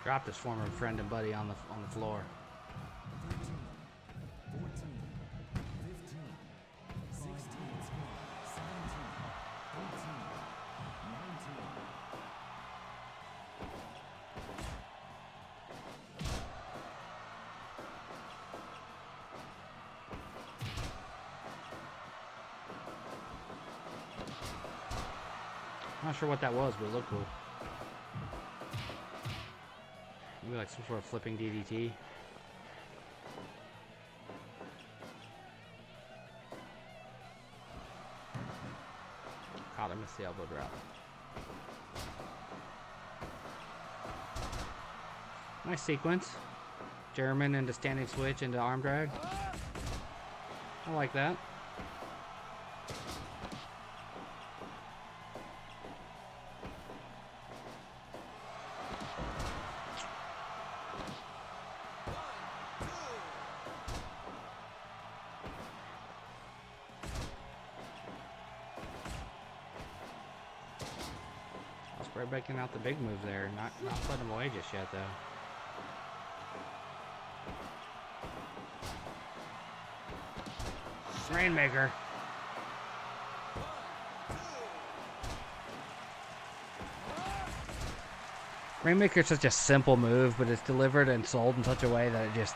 Dropped his former friend and buddy on the floor. 18, not sure what that was, but it looked cool. Maybe like some sort of flipping DDT. Caught him, missed the elbow drop. Nice sequence. German into standing switch into arm drag. I like that. Ospreay breaking out the big move there. Not putting him away just yet though. Rainmaker. Rainmaker is such a simple move, but it's delivered and sold in such a way that it just,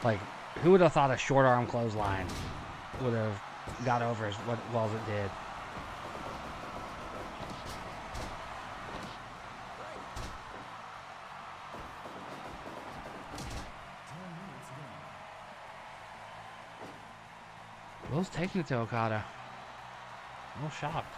like, who would have thought a short arm clothesline would have got over as well as it did. Will's taking it to Okada. A little shocked.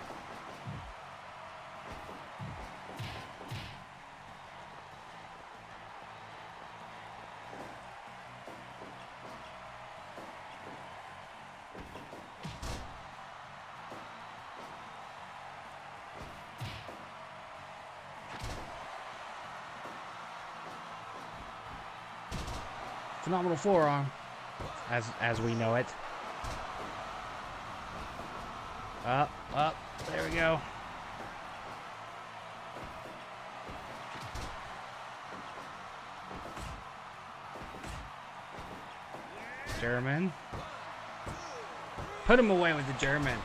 Phenomenal forearm, as we know it. Up, there we go. German. Put him away with the German.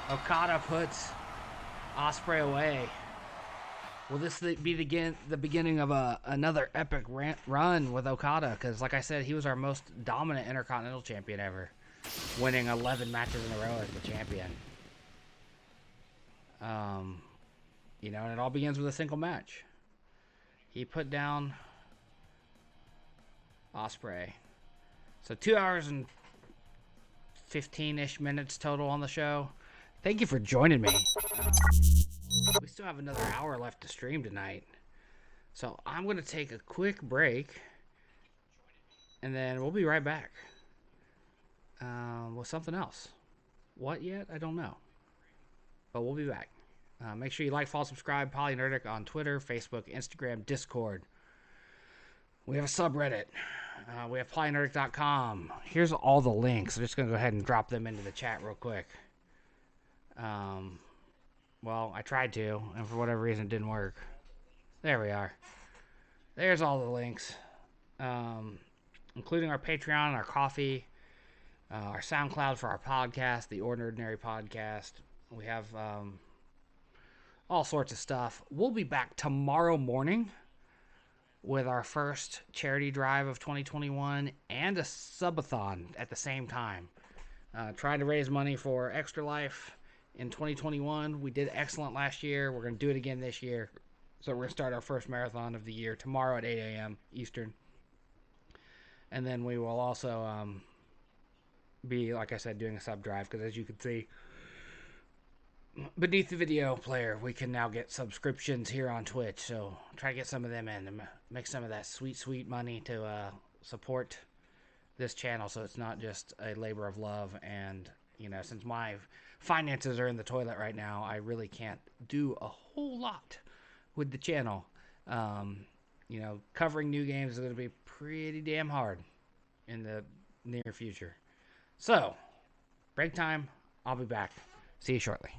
Okada puts Ospreay away. Will this be the beginning of another epic run with Okada? Because, like I said, he was our most dominant Intercontinental Champion ever, winning 11 matches in a row as the champion. You know, and it all begins with a single match. He put down Ospreay. So 2 hours and 15-ish minutes total on the show. Thank you for joining me. still have another hour left to stream tonight. So I'm going to take a quick break, and then we'll be right back with something else. What yet? I don't know. But we'll be back. Make sure you like, follow, subscribe, Polynerdic on Twitter, Facebook, Instagram, Discord. We have a subreddit. We have polynerdic.com. Here's all the links. I'm just going to go ahead and drop them into the chat real quick. Well, I tried to, and for whatever reason it didn't work. There we are. There's all the links, including our Patreon, our Coffee, our SoundCloud for our podcast, the Ordinary Podcast. We have all sorts of stuff. We'll be back tomorrow morning with our first charity drive of 2021 and a subathon at the same time. Trying to raise money for Extra Life in 2021. We did excellent last year. We're going to do it again this year. So we're going to start our first marathon of the year tomorrow at 8 a.m. Eastern. And then we will also be, like I said, doing a sub drive. Because as you can see, beneath the video player, we can now get subscriptions here on Twitch. So try to get some of them in and make some of that sweet, sweet money to support this channel. So it's not just a labor of love. And, you know, since my finances are in the toilet right now, I really can't do a whole lot with the channel. You know, covering new games is going to be pretty damn hard in the near future. So, break time. I'll be back. See you shortly.